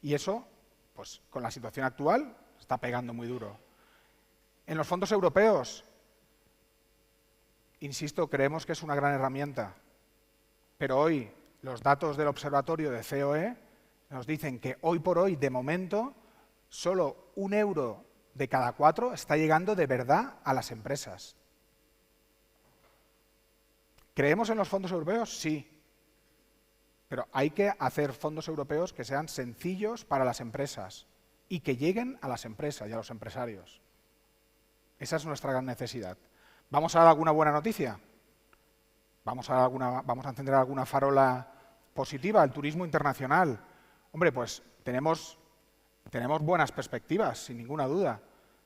Y eso, pues con la situación actual, está pegando muy duro. En los fondos europeos, insisto, creemos que es una gran herramienta, pero hoy los datos del observatorio de COE nos dicen que hoy por hoy, de momento, solo 1 euro de cada 4 está llegando de verdad a las empresas. ¿Creemos en los fondos europeos? Sí. Pero hay que hacer fondos europeos que sean sencillos para las empresas y que lleguen a las empresas y a los empresarios. Esa es nuestra gran necesidad. ¿Vamos a dar alguna buena noticia? ¿Vamos a encender alguna farola positiva? El turismo internacional. Hombre, pues tenemos buenas perspectivas, sin ninguna duda.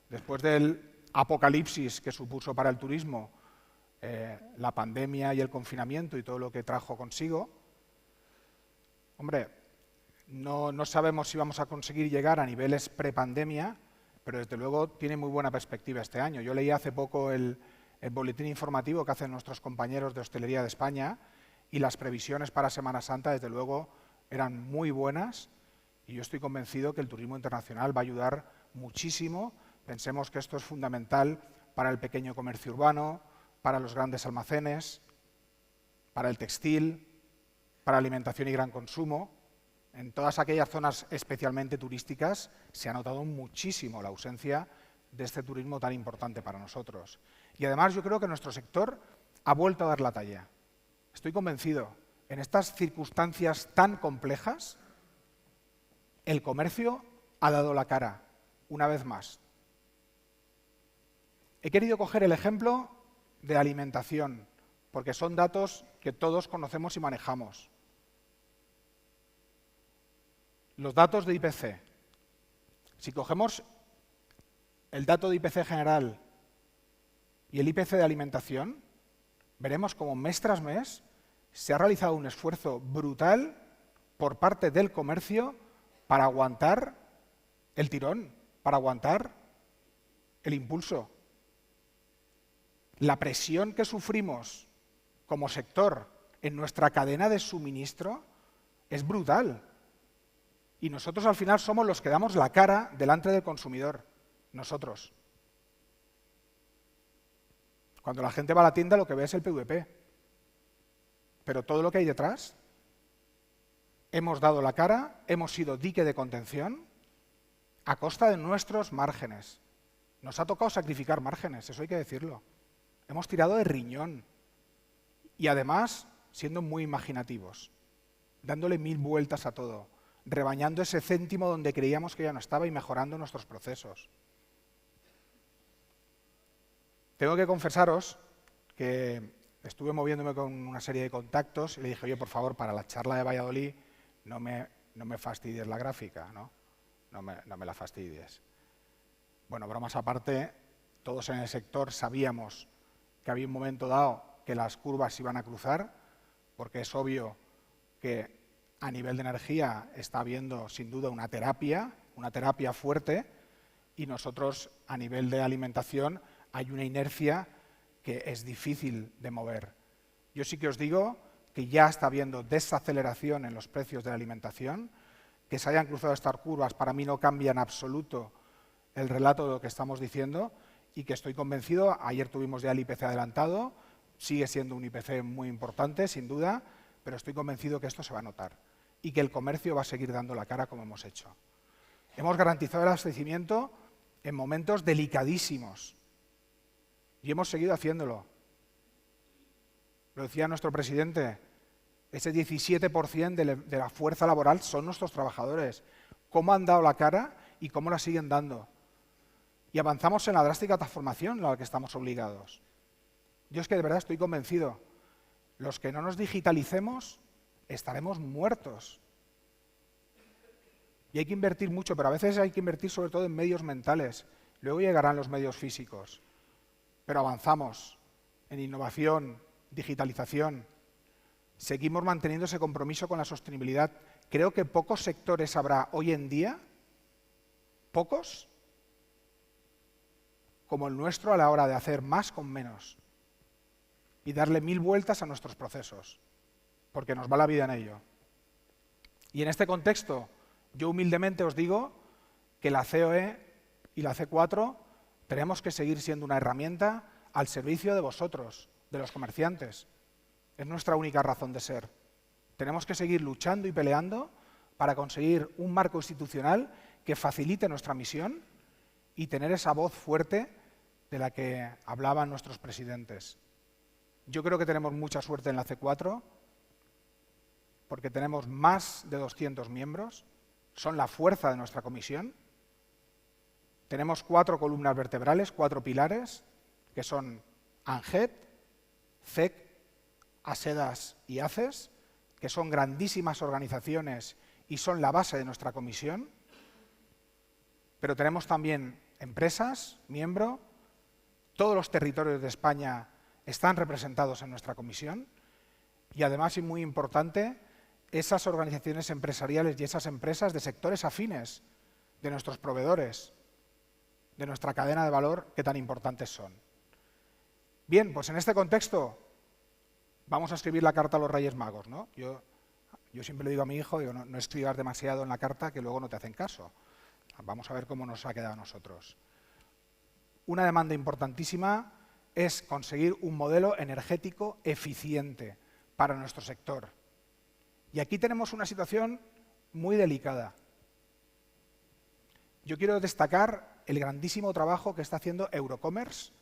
Después del apocalipsis que supuso para el turismo la pandemia y el confinamiento y todo lo que trajo consigo, hombre, no sabemos si vamos a conseguir llegar a niveles prepandemia, pero desde luego tiene muy buena perspectiva este año. Yo leí hace poco el boletín informativo que hacen nuestros compañeros de Hostelería de España y las previsiones para Semana Santa, desde luego, eran muy buenas y yo estoy convencido que el turismo internacional va a ayudar muchísimo. Pensemos que esto es fundamental para el pequeño comercio urbano, para los grandes almacenes, para el textil, para alimentación y gran consumo. En todas aquellas zonas especialmente turísticas se ha notado muchísimo la ausencia de este turismo tan importante para nosotros. Y además yo creo que nuestro sector ha vuelto a dar la talla. Estoy convencido, en estas circunstancias tan complejas, el comercio ha dado la cara, una vez más. He querido coger el ejemplo de alimentación, porque son datos que todos conocemos y manejamos. Los datos de IPC. Si cogemos el dato de IPC general y el IPC de alimentación, veremos como mes tras mes se ha realizado un esfuerzo brutal por parte del comercio para aguantar el tirón, para aguantar el impulso. La presión que sufrimos como sector en nuestra cadena de suministro es brutal. Y nosotros al final somos los que damos la cara delante del consumidor, nosotros. Cuando la gente va a la tienda lo que ve es el PVP. Pero todo lo que hay detrás, hemos dado la cara, hemos sido dique de contención a costa de nuestros márgenes. Nos ha tocado sacrificar márgenes, eso hay que decirlo. Hemos tirado de riñón y además siendo muy imaginativos, dándole 1000 vueltas a todo, rebañando ese céntimo donde creíamos que ya no estaba y mejorando nuestros procesos. Tengo que confesaros que estuve moviéndome con una serie de contactos y le dije, oye, por favor, para la charla de Valladolid no me fastidies la gráfica, ¿no? No me la fastidies. Bueno, bromas aparte, todos en el sector sabíamos que había un momento dado que las curvas se iban a cruzar, porque es obvio que a nivel de energía está habiendo sin duda una terapia fuerte, y nosotros a nivel de alimentación hay una inercia que es difícil de mover. Yo sí que os digo que ya está habiendo desaceleración en los precios de la alimentación, que se hayan cruzado estas curvas para mí no cambia en absoluto el relato de lo que estamos diciendo y que estoy convencido, ayer tuvimos ya el IPC adelantado, sigue siendo un IPC muy importante, sin duda, pero estoy convencido que esto se va a notar y que el comercio va a seguir dando la cara como hemos hecho. Hemos garantizado el abastecimiento en momentos delicadísimos y hemos seguido haciéndolo. Lo decía nuestro presidente, ese 17% de la fuerza laboral son nuestros trabajadores. ¿Cómo han dado la cara y cómo la siguen dando? Y avanzamos en la drástica transformación a la que estamos obligados. Yo es que de verdad estoy convencido, los que no nos digitalicemos estaremos muertos. Y hay que invertir mucho, pero a veces hay que invertir sobre todo en medios mentales luego llegarán los medios físicos, pero avanzamos en innovación, digitalización, seguimos manteniendo ese compromiso con la sostenibilidad. Creo que pocos sectores habrá hoy en día, pocos, como el nuestro a la hora de hacer más con menos y darle 1000 vueltas a nuestros procesos, porque nos va la vida en ello. Y en este contexto, yo humildemente os digo que la COE y la C4 tenemos que seguir siendo una herramienta al servicio de vosotros, de los comerciantes. Es nuestra única razón de ser. Tenemos que seguir luchando y peleando para conseguir un marco institucional que facilite nuestra misión y tener esa voz fuerte de la que hablaban nuestros presidentes. Yo creo que tenemos mucha suerte en la C4 porque tenemos más de 200 miembros, son la fuerza de nuestra comisión. Tenemos 4 columnas vertebrales, 4 pilares, que son ANGET, CEC, ASEDAS y ACES, que son grandísimas organizaciones y son la base de nuestra comisión. Pero tenemos también empresas, miembro, todos los territorios de España están representados en nuestra comisión y además, y muy importante, esas organizaciones empresariales y esas empresas de sectores afines de nuestros proveedores, de nuestra cadena de valor, que tan importantes son. Bien, pues en este contexto vamos a escribir la carta a los Reyes Magos, ¿no? Yo siempre le digo a mi hijo, no escribas demasiado en la carta que luego no te hacen caso. Vamos a ver cómo nos ha quedado a nosotros. Una demanda importantísima es conseguir un modelo energético eficiente para nuestro sector. Y aquí tenemos una situación muy delicada. Yo quiero destacar el grandísimo trabajo que está haciendo Eurocommerce,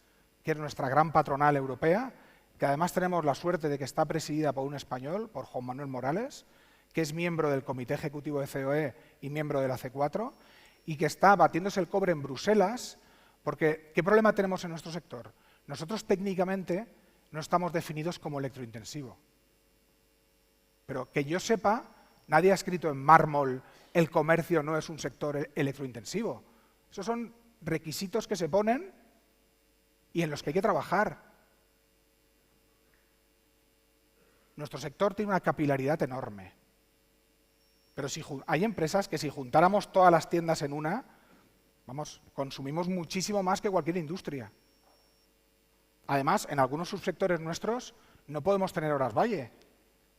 que es nuestra gran patronal europea, que además tenemos la suerte de que está presidida por un español, por Juan Manuel Morales, que es miembro del Comité Ejecutivo de COE y miembro de la C4, y que está batiéndose el cobre en Bruselas, porque ¿qué problema tenemos en nuestro sector? Nosotros técnicamente no estamos definidos como electrointensivo. Pero que yo sepa, nadie ha escrito en mármol el comercio no es un sector electrointensivo. Esos son requisitos que se ponen y en los que hay que trabajar. Nuestro sector tiene una capilaridad enorme. Pero hay empresas que si juntáramos todas las tiendas en una, consumimos muchísimo más que cualquier industria. Además, en algunos subsectores nuestros no podemos tener horas valle,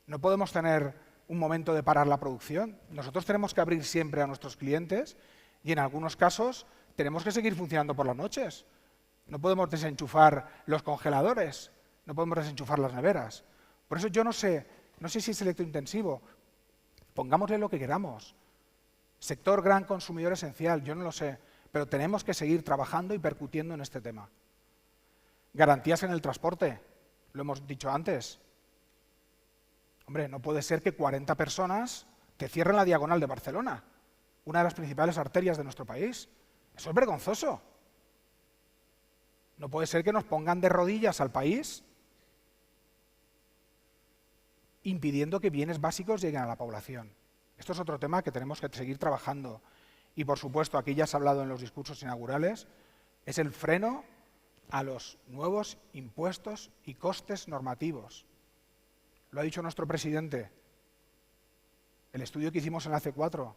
no podemos tener un momento de parar la producción. Nosotros tenemos que abrir siempre a nuestros clientes y en algunos casos tenemos que seguir funcionando por las noches. No podemos desenchufar los congeladores, no podemos desenchufar las neveras. Por eso yo no sé si es electrointensivo. Pongámosle lo que queramos. Sector gran consumidor esencial, yo no lo sé, pero tenemos que seguir trabajando y percutiendo en este tema. Garantías en el transporte, lo hemos dicho antes. Hombre, no puede ser que 40 personas te cierren la diagonal de Barcelona, una de las principales arterias de nuestro país. Eso es vergonzoso. No puede ser que nos pongan de rodillas al país impidiendo que bienes básicos lleguen a la población. Esto es otro tema que tenemos que seguir trabajando. Y, por supuesto, aquí ya se ha hablado en los discursos inaugurales, es el freno a los nuevos impuestos y costes normativos. Lo ha dicho nuestro presidente. El estudio que hicimos en la C4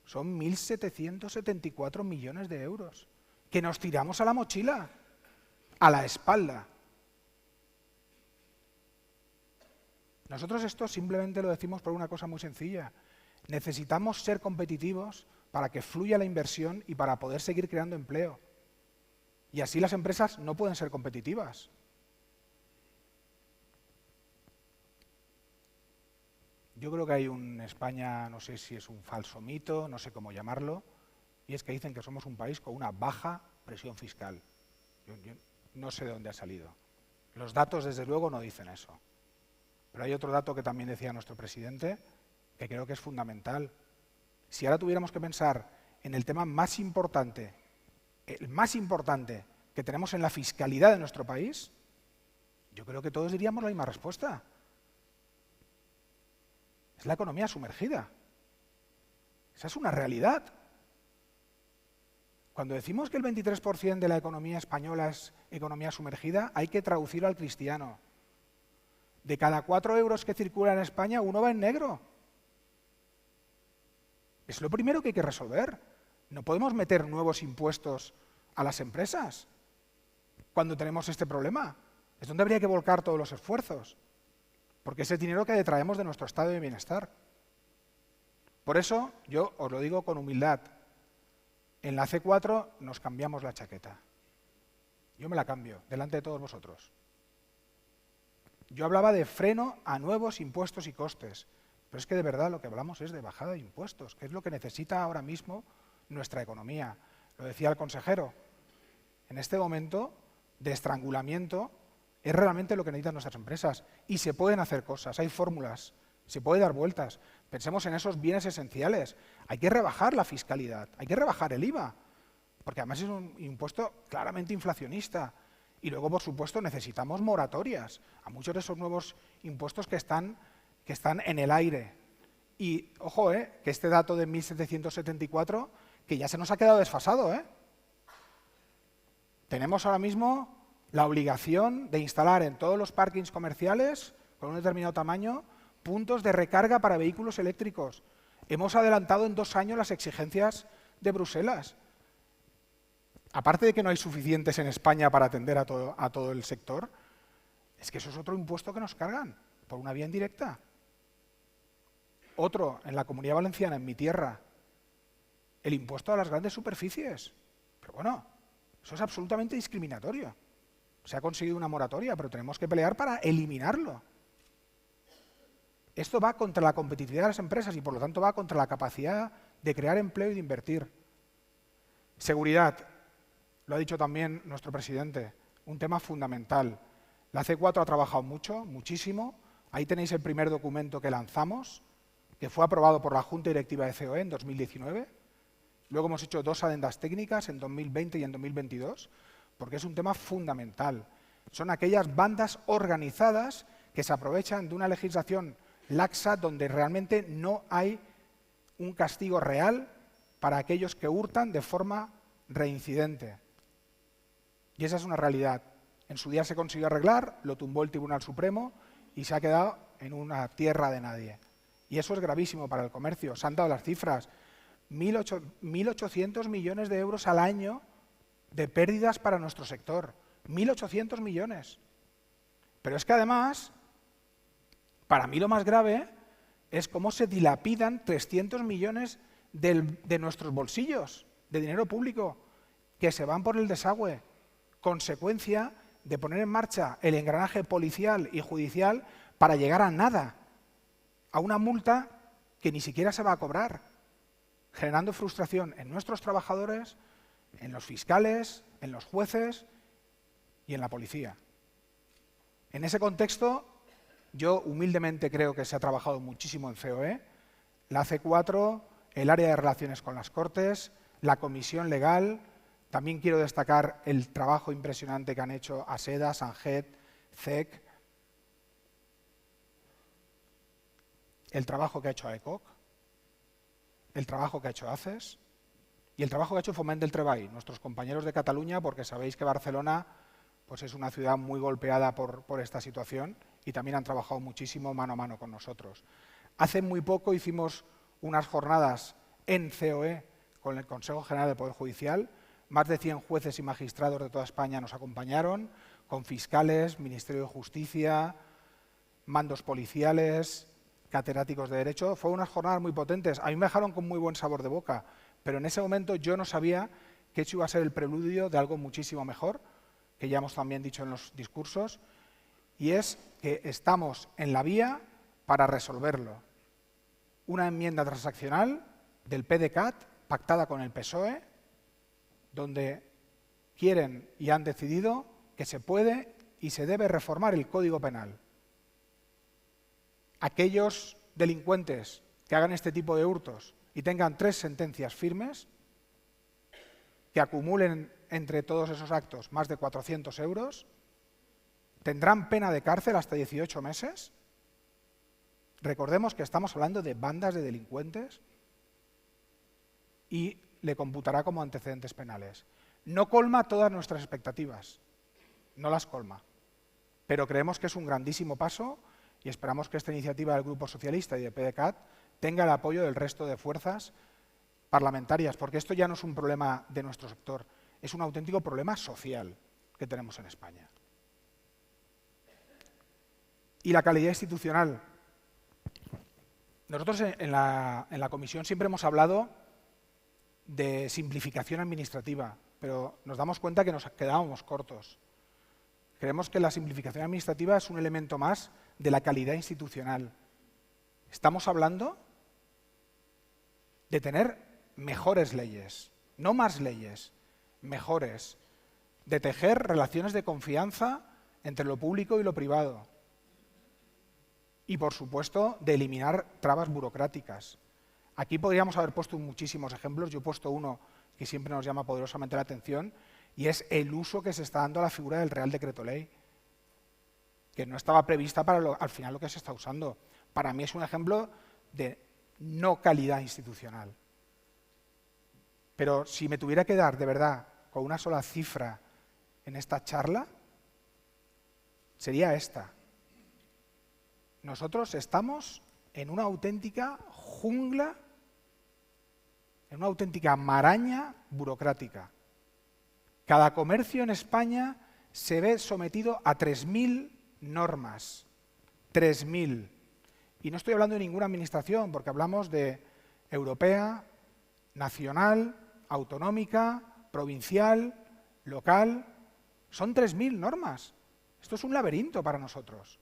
son 1.774 millones de euros que nos tiramos a la mochila, a la espalda. Nosotros esto simplemente lo decimos por una cosa muy sencilla. Necesitamos ser competitivos para que fluya la inversión y para poder seguir creando empleo. Y así las empresas no pueden ser competitivas. Yo creo que hay en España, no sé si es un falso mito, no sé cómo llamarlo, y es que dicen que somos un país con una baja presión fiscal. Yo no sé de dónde ha salido. Los datos, desde luego, no dicen eso. Pero hay otro dato que también decía nuestro presidente, que creo que es fundamental. Si ahora tuviéramos que pensar en el tema más importante, el más importante que tenemos en la fiscalidad de nuestro país, yo creo que todos diríamos la misma respuesta. Es la economía sumergida. Esa es una realidad. Cuando decimos que el 23% de la economía española es economía sumergida, hay que traducirlo al cristiano. De cada 4 euros que circulan en España, 1 va en negro. Es lo primero que hay que resolver. No podemos meter nuevos impuestos a las empresas cuando tenemos este problema. Es donde habría que volcar todos los esfuerzos, porque es el dinero que detraemos de nuestro estado de bienestar. Por eso, yo os lo digo con humildad, en la C4 nos cambiamos la chaqueta. Yo me la cambio, delante de todos vosotros. Yo hablaba de freno a nuevos impuestos y costes, pero es que de verdad lo que hablamos es de bajada de impuestos, que es lo que necesita ahora mismo nuestra economía. Lo decía el consejero, en este momento de estrangulamiento es realmente lo que necesitan nuestras empresas. Y se pueden hacer cosas, hay fórmulas, se puede dar vueltas. Pensemos en esos bienes esenciales. Hay que rebajar la fiscalidad, hay que rebajar el IVA, porque además es un impuesto claramente inflacionista. Y luego, por supuesto, necesitamos moratorias a muchos de esos nuevos impuestos que están en el aire. Y, ojo, que este dato de 1.774, que ya se nos ha quedado desfasado. Tenemos ahora mismo la obligación de instalar en todos los parkings comerciales, con un determinado tamaño, puntos de recarga para vehículos eléctricos. Hemos adelantado en 2 años las exigencias de Bruselas. Aparte de que no hay suficientes en España para atender a todo el sector, es que eso es otro impuesto que nos cargan, por una vía indirecta. Otro, en la Comunidad Valenciana, en mi tierra, el impuesto a las grandes superficies. Pero bueno, eso es absolutamente discriminatorio. Se ha conseguido una moratoria, pero tenemos que pelear para eliminarlo. Esto va contra la competitividad de las empresas y por lo tanto va contra la capacidad de crear empleo y de invertir. Seguridad, lo ha dicho también nuestro presidente, un tema fundamental. La C4 ha trabajado mucho, muchísimo. Ahí tenéis el primer documento que lanzamos, que fue aprobado por la Junta Directiva de COE en 2019. Luego hemos hecho 2 adendas técnicas en 2020 y en 2022, porque es un tema fundamental. Son aquellas bandas organizadas que se aprovechan de una legislación laxa donde realmente no hay un castigo real para aquellos que hurtan de forma reincidente. Y esa es una realidad. En su día se consiguió arreglar, lo tumbó el Tribunal Supremo y se ha quedado en una tierra de nadie. Y eso es gravísimo para el comercio. Se han dado las cifras. 1.800 millones de euros al año de pérdidas para nuestro sector. 1.800 millones. Pero es que además, para mí lo más grave es cómo se dilapidan 300 millones de nuestros bolsillos, de dinero público, que se van por el desagüe, consecuencia de poner en marcha el engranaje policial y judicial para llegar a nada, a una multa que ni siquiera se va a cobrar, generando frustración en nuestros trabajadores, en los fiscales, en los jueces y en la policía. En ese contexto, yo humildemente creo que se ha trabajado muchísimo en COE, la C4, el área de relaciones con las Cortes, la comisión legal. También quiero destacar el trabajo impresionante que han hecho ASEDA, SANGED, CEC, el trabajo que ha hecho AECOC, el trabajo que ha hecho ACES y el trabajo que ha hecho Foment del Treball, nuestros compañeros de Cataluña, porque sabéis que Barcelona pues es una ciudad muy golpeada por esta situación y también han trabajado muchísimo mano a mano con nosotros. Hace muy poco hicimos unas jornadas en COE con el Consejo General del Poder Judicial. Más de 100 jueces y magistrados de toda España nos acompañaron, con fiscales, Ministerio de Justicia, mandos policiales, catedráticos de Derecho. Fueron unas jornadas muy potentes. A mí me dejaron con muy buen sabor de boca, pero en ese momento yo no sabía que eso iba a ser el preludio de algo muchísimo mejor, que ya hemos también dicho en los discursos, y es que estamos en la vía para resolverlo. Una enmienda transaccional del PDCAT, pactada con el PSOE, donde quieren y han decidido que se puede y se debe reformar el Código Penal. Aquellos delincuentes que hagan este tipo de hurtos y tengan 3 sentencias firmes, que acumulen entre todos esos actos más de 400 euros, tendrán pena de cárcel hasta 18 meses. Recordemos que estamos hablando de bandas de delincuentes y le computará como antecedentes penales. No colma todas nuestras expectativas, no las colma, pero creemos que es un grandísimo paso y esperamos que esta iniciativa del Grupo Socialista y de PDeCAT tenga el apoyo del resto de fuerzas parlamentarias, porque esto ya no es un problema de nuestro sector, es un auténtico problema social que tenemos en España. Y la calidad institucional. Nosotros en la comisión siempre hemos hablado de simplificación administrativa, pero nos damos cuenta que nos quedábamos cortos. Creemos que la simplificación administrativa es un elemento más de la calidad institucional. Estamos hablando de tener mejores leyes, no más leyes, mejores, de tejer relaciones de confianza entre lo público y lo privado. Y, por supuesto, de eliminar trabas burocráticas. Aquí podríamos haber puesto muchísimos ejemplos. Yo he puesto uno que siempre nos llama poderosamente la atención, y es el uso que se está dando a la figura del Real Decreto Ley, que no estaba prevista para al final lo que se está usando. Para mí es un ejemplo de no calidad institucional. Pero si me tuviera que dar, de verdad, con una sola cifra en esta charla, sería esta. Nosotros estamos en una auténtica jungla, en una auténtica maraña burocrática. Cada comercio en España se ve sometido a 3.000 normas. 3.000. Y no estoy hablando de ninguna administración, porque hablamos de europea, nacional, autonómica, provincial, local. Son 3.000 normas. Esto es un laberinto para nosotros.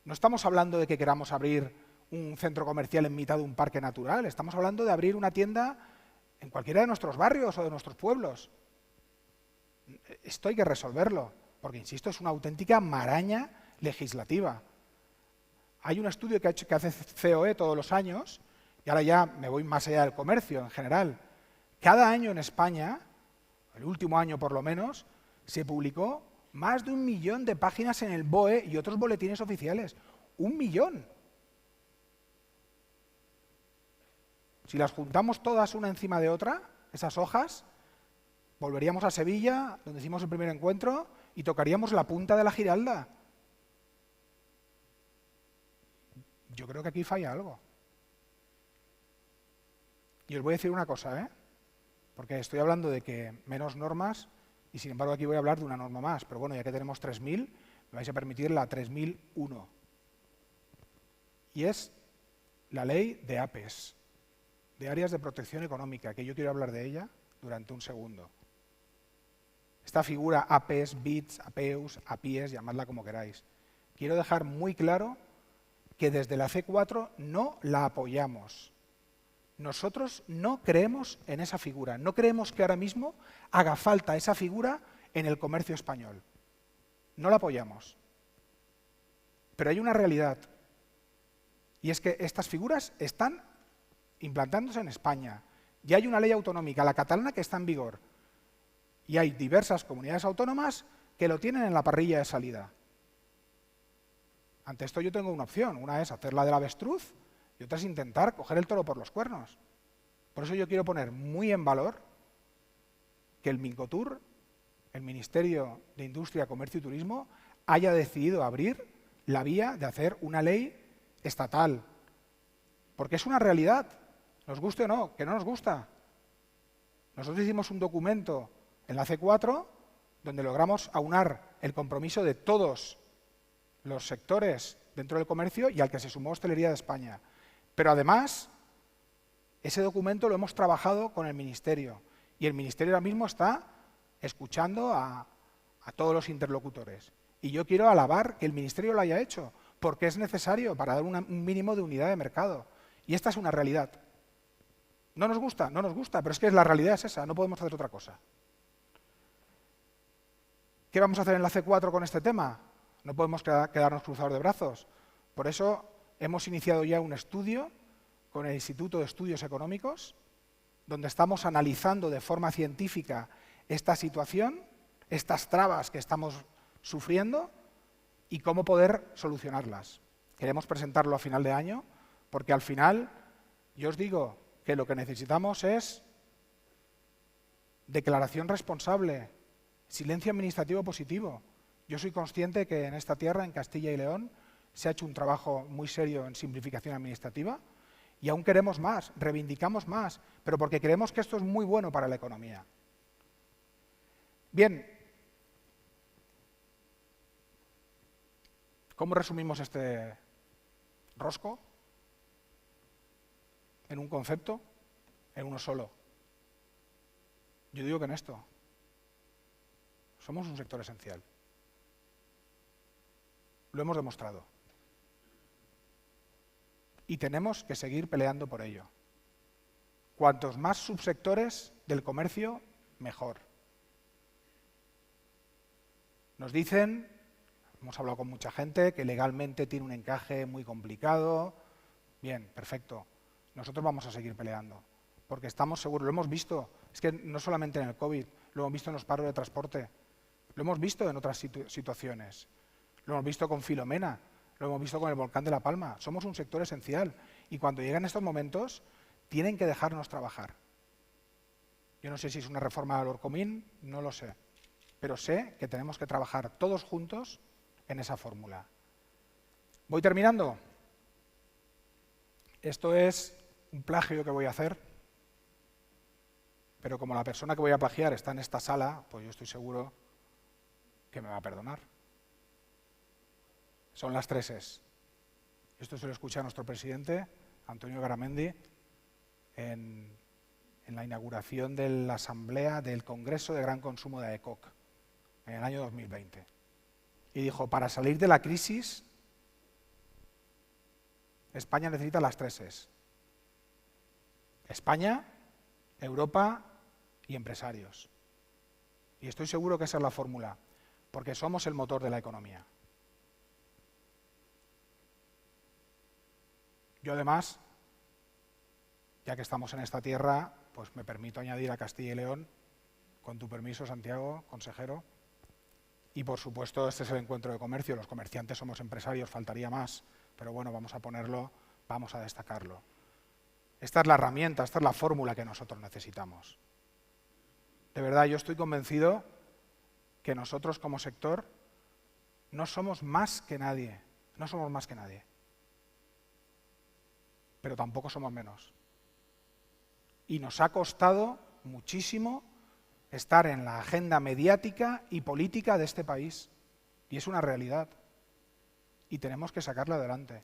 No estamos hablando de que queramos abrir un centro comercial en mitad de un parque natural. Estamos hablando de abrir una tienda en cualquiera de nuestros barrios o de nuestros pueblos. Esto hay que resolverlo, porque, insisto, es una auténtica maraña legislativa. Hay un estudio que hace COE todos los años, y ahora ya me voy más allá del comercio en general. Cada año en España, el último año por lo menos, se publicó más de 1 millón de páginas en el BOE y otros boletines oficiales. 1 millón. Si las juntamos todas una encima de otra, esas hojas, volveríamos a Sevilla, donde hicimos el primer encuentro, y tocaríamos la punta de la Giralda. Yo creo que aquí falla algo. Y os voy a decir una cosa, porque estoy hablando de que menos normas, y sin embargo aquí voy a hablar de una norma más. Pero bueno, ya que tenemos 3.000, me vais a permitir la 3.001. Y es la ley de APEs, de áreas de protección económica, que yo quiero hablar de ella durante un segundo. Esta figura APEs, BITs, APEUs, APIES, llamadla como queráis. Quiero dejar muy claro que desde la C4 no la apoyamos. Nosotros no creemos en esa figura, no creemos que ahora mismo haga falta esa figura en el comercio español. No la apoyamos. Pero hay una realidad, y es que estas figuras están implantándose en España. Ya hay una ley autonómica, la catalana, que está en vigor, y hay diversas comunidades autónomas que lo tienen en la parrilla de salida. Ante esto yo tengo una opción, una es hacer la del avestruz, y otra es intentar coger el toro por los cuernos. Por eso yo quiero poner muy en valor que el Mincotur, el Ministerio de Industria, Comercio y Turismo, haya decidido abrir la vía de hacer una ley estatal. Porque es una realidad, nos guste o no, que no nos gusta. Nosotros hicimos un documento en la C4 donde logramos aunar el compromiso de todos los sectores dentro del comercio y al que se sumó Hostelería de España. Pero además, ese documento lo hemos trabajado con el Ministerio y el Ministerio ahora mismo está escuchando a todos los interlocutores. Y yo quiero alabar que el Ministerio lo haya hecho, porque es necesario para dar un mínimo de unidad de mercado. Y esta es una realidad. ¿No nos gusta? No nos gusta, pero es que la realidad es esa, no podemos hacer otra cosa. ¿Qué vamos a hacer en la C4 con este tema? No podemos quedarnos cruzados de brazos. Por eso hemos iniciado ya un estudio con el Instituto de Estudios Económicos, donde estamos analizando de forma científica esta situación, estas trabas que estamos sufriendo y cómo poder solucionarlas. Queremos presentarlo a final de año, porque al final, yo os digo, que lo que necesitamos es declaración responsable, silencio administrativo positivo. Yo soy consciente que en esta tierra, en Castilla y León, se ha hecho un trabajo muy serio en simplificación administrativa y aún queremos más, reivindicamos más, pero porque creemos que esto es muy bueno para la economía. Bien, ¿cómo resumimos este rosco? En un concepto, en uno solo. Yo digo que en esto somos un sector esencial. Lo hemos demostrado. Y tenemos que seguir peleando por ello. Cuantos más subsectores del comercio, mejor. Nos dicen, hemos hablado con mucha gente, que legalmente tiene un encaje muy complicado. Bien, perfecto. Nosotros vamos a seguir peleando, porque estamos seguros, lo hemos visto, es que no solamente en el COVID, lo hemos visto en los paros de transporte, lo hemos visto en otras situaciones, lo hemos visto con Filomena, lo hemos visto con el volcán de La Palma. Somos un sector esencial y cuando llegan estos momentos tienen que dejarnos trabajar. Yo no sé si es una reforma del Orcomín, no lo sé, pero sé que tenemos que trabajar todos juntos en esa fórmula. ¿Voy terminando? Esto es un plagio que voy a hacer, pero como la persona que voy a plagiar está en esta sala, pues yo estoy seguro que me va a perdonar. Son las 3 Es. Esto se lo escuché a nuestro presidente, Antonio Garamendi, en la inauguración de la Asamblea del Congreso de Gran Consumo de AECOC, en el año 2020. Y dijo, para salir de la crisis, España necesita las 3 Es. España, Europa y empresarios. Y estoy seguro que esa es la fórmula, porque somos el motor de la economía. Yo además, ya que estamos en esta tierra, pues me permito añadir a Castilla y León, con tu permiso, Santiago, consejero, y por supuesto este es el encuentro de comercio, los comerciantes somos empresarios, faltaría más, pero bueno, vamos a ponerlo, vamos a destacarlo. Esta es la herramienta, esta es la fórmula que nosotros necesitamos. De verdad, yo estoy convencido que nosotros como sector no somos más que nadie, no somos más que nadie, pero tampoco somos menos. Y nos ha costado muchísimo estar en la agenda mediática y política de este país, y es una realidad, y tenemos que sacarla adelante.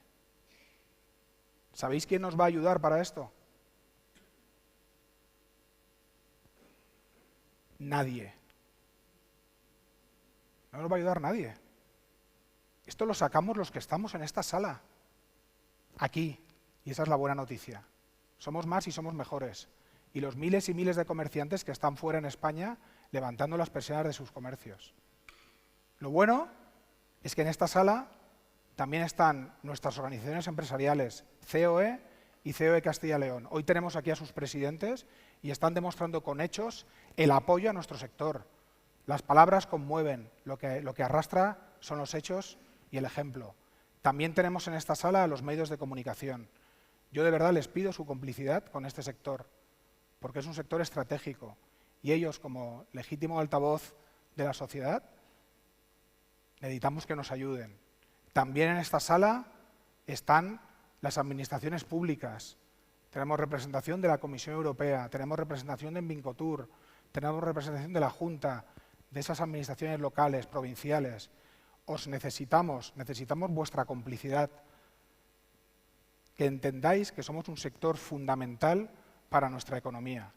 ¿Sabéis quién nos va a ayudar para esto? Nadie. No nos va a ayudar nadie. Esto lo sacamos los que estamos en esta sala, aquí, y esa es la buena noticia. Somos más y somos mejores. Y los miles y miles de comerciantes que están fuera en España levantando las persianas de sus comercios. Lo bueno es que en esta sala también están nuestras organizaciones empresariales, COE y COE Castilla y León. Hoy tenemos aquí a sus presidentes y están demostrando con hechos el apoyo a nuestro sector. Las palabras conmueven, lo que arrastra son los hechos y el ejemplo. También tenemos en esta sala a los medios de comunicación. Yo de verdad les pido su complicidad con este sector, porque es un sector estratégico y ellos, como legítimo altavoz de la sociedad, necesitamos que nos ayuden. También en esta sala están las administraciones públicas. Tenemos representación de la Comisión Europea, tenemos representación de Envincotur, tenemos representación de la Junta, de esas administraciones locales, provinciales. Os necesitamos vuestra complicidad, que entendáis que somos un sector fundamental para nuestra economía.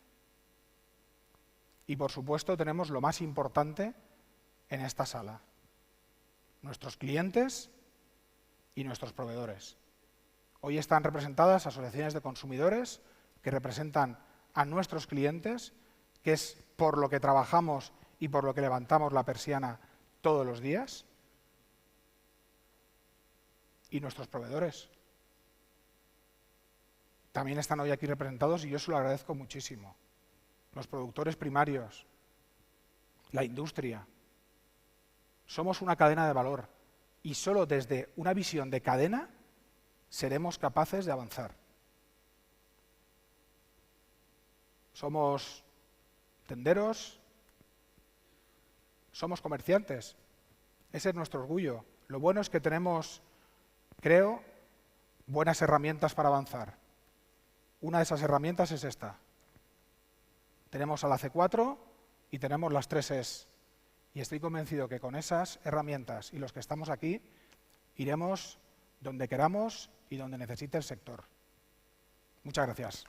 Y por supuesto tenemos lo más importante en esta sala, nuestros clientes y nuestros proveedores. Hoy están representadas asociaciones de consumidores que representan a nuestros clientes, que es por lo que trabajamos y por lo que levantamos la persiana todos los días, y nuestros proveedores. También están hoy aquí representados y yo se lo agradezco muchísimo. Los productores primarios, la industria. Somos una cadena de valor y solo desde una visión de cadena seremos capaces de avanzar. somos tenderos, somos comerciantes. Ese es nuestro orgullo. Lo bueno es que tenemos, creo, buenas herramientas para avanzar. Una de esas herramientas es esta. Tenemos a la C4 y tenemos las 3 Es. Y estoy convencido que con esas herramientas y los que estamos aquí, iremos donde queramos y donde necesite el sector. Muchas gracias.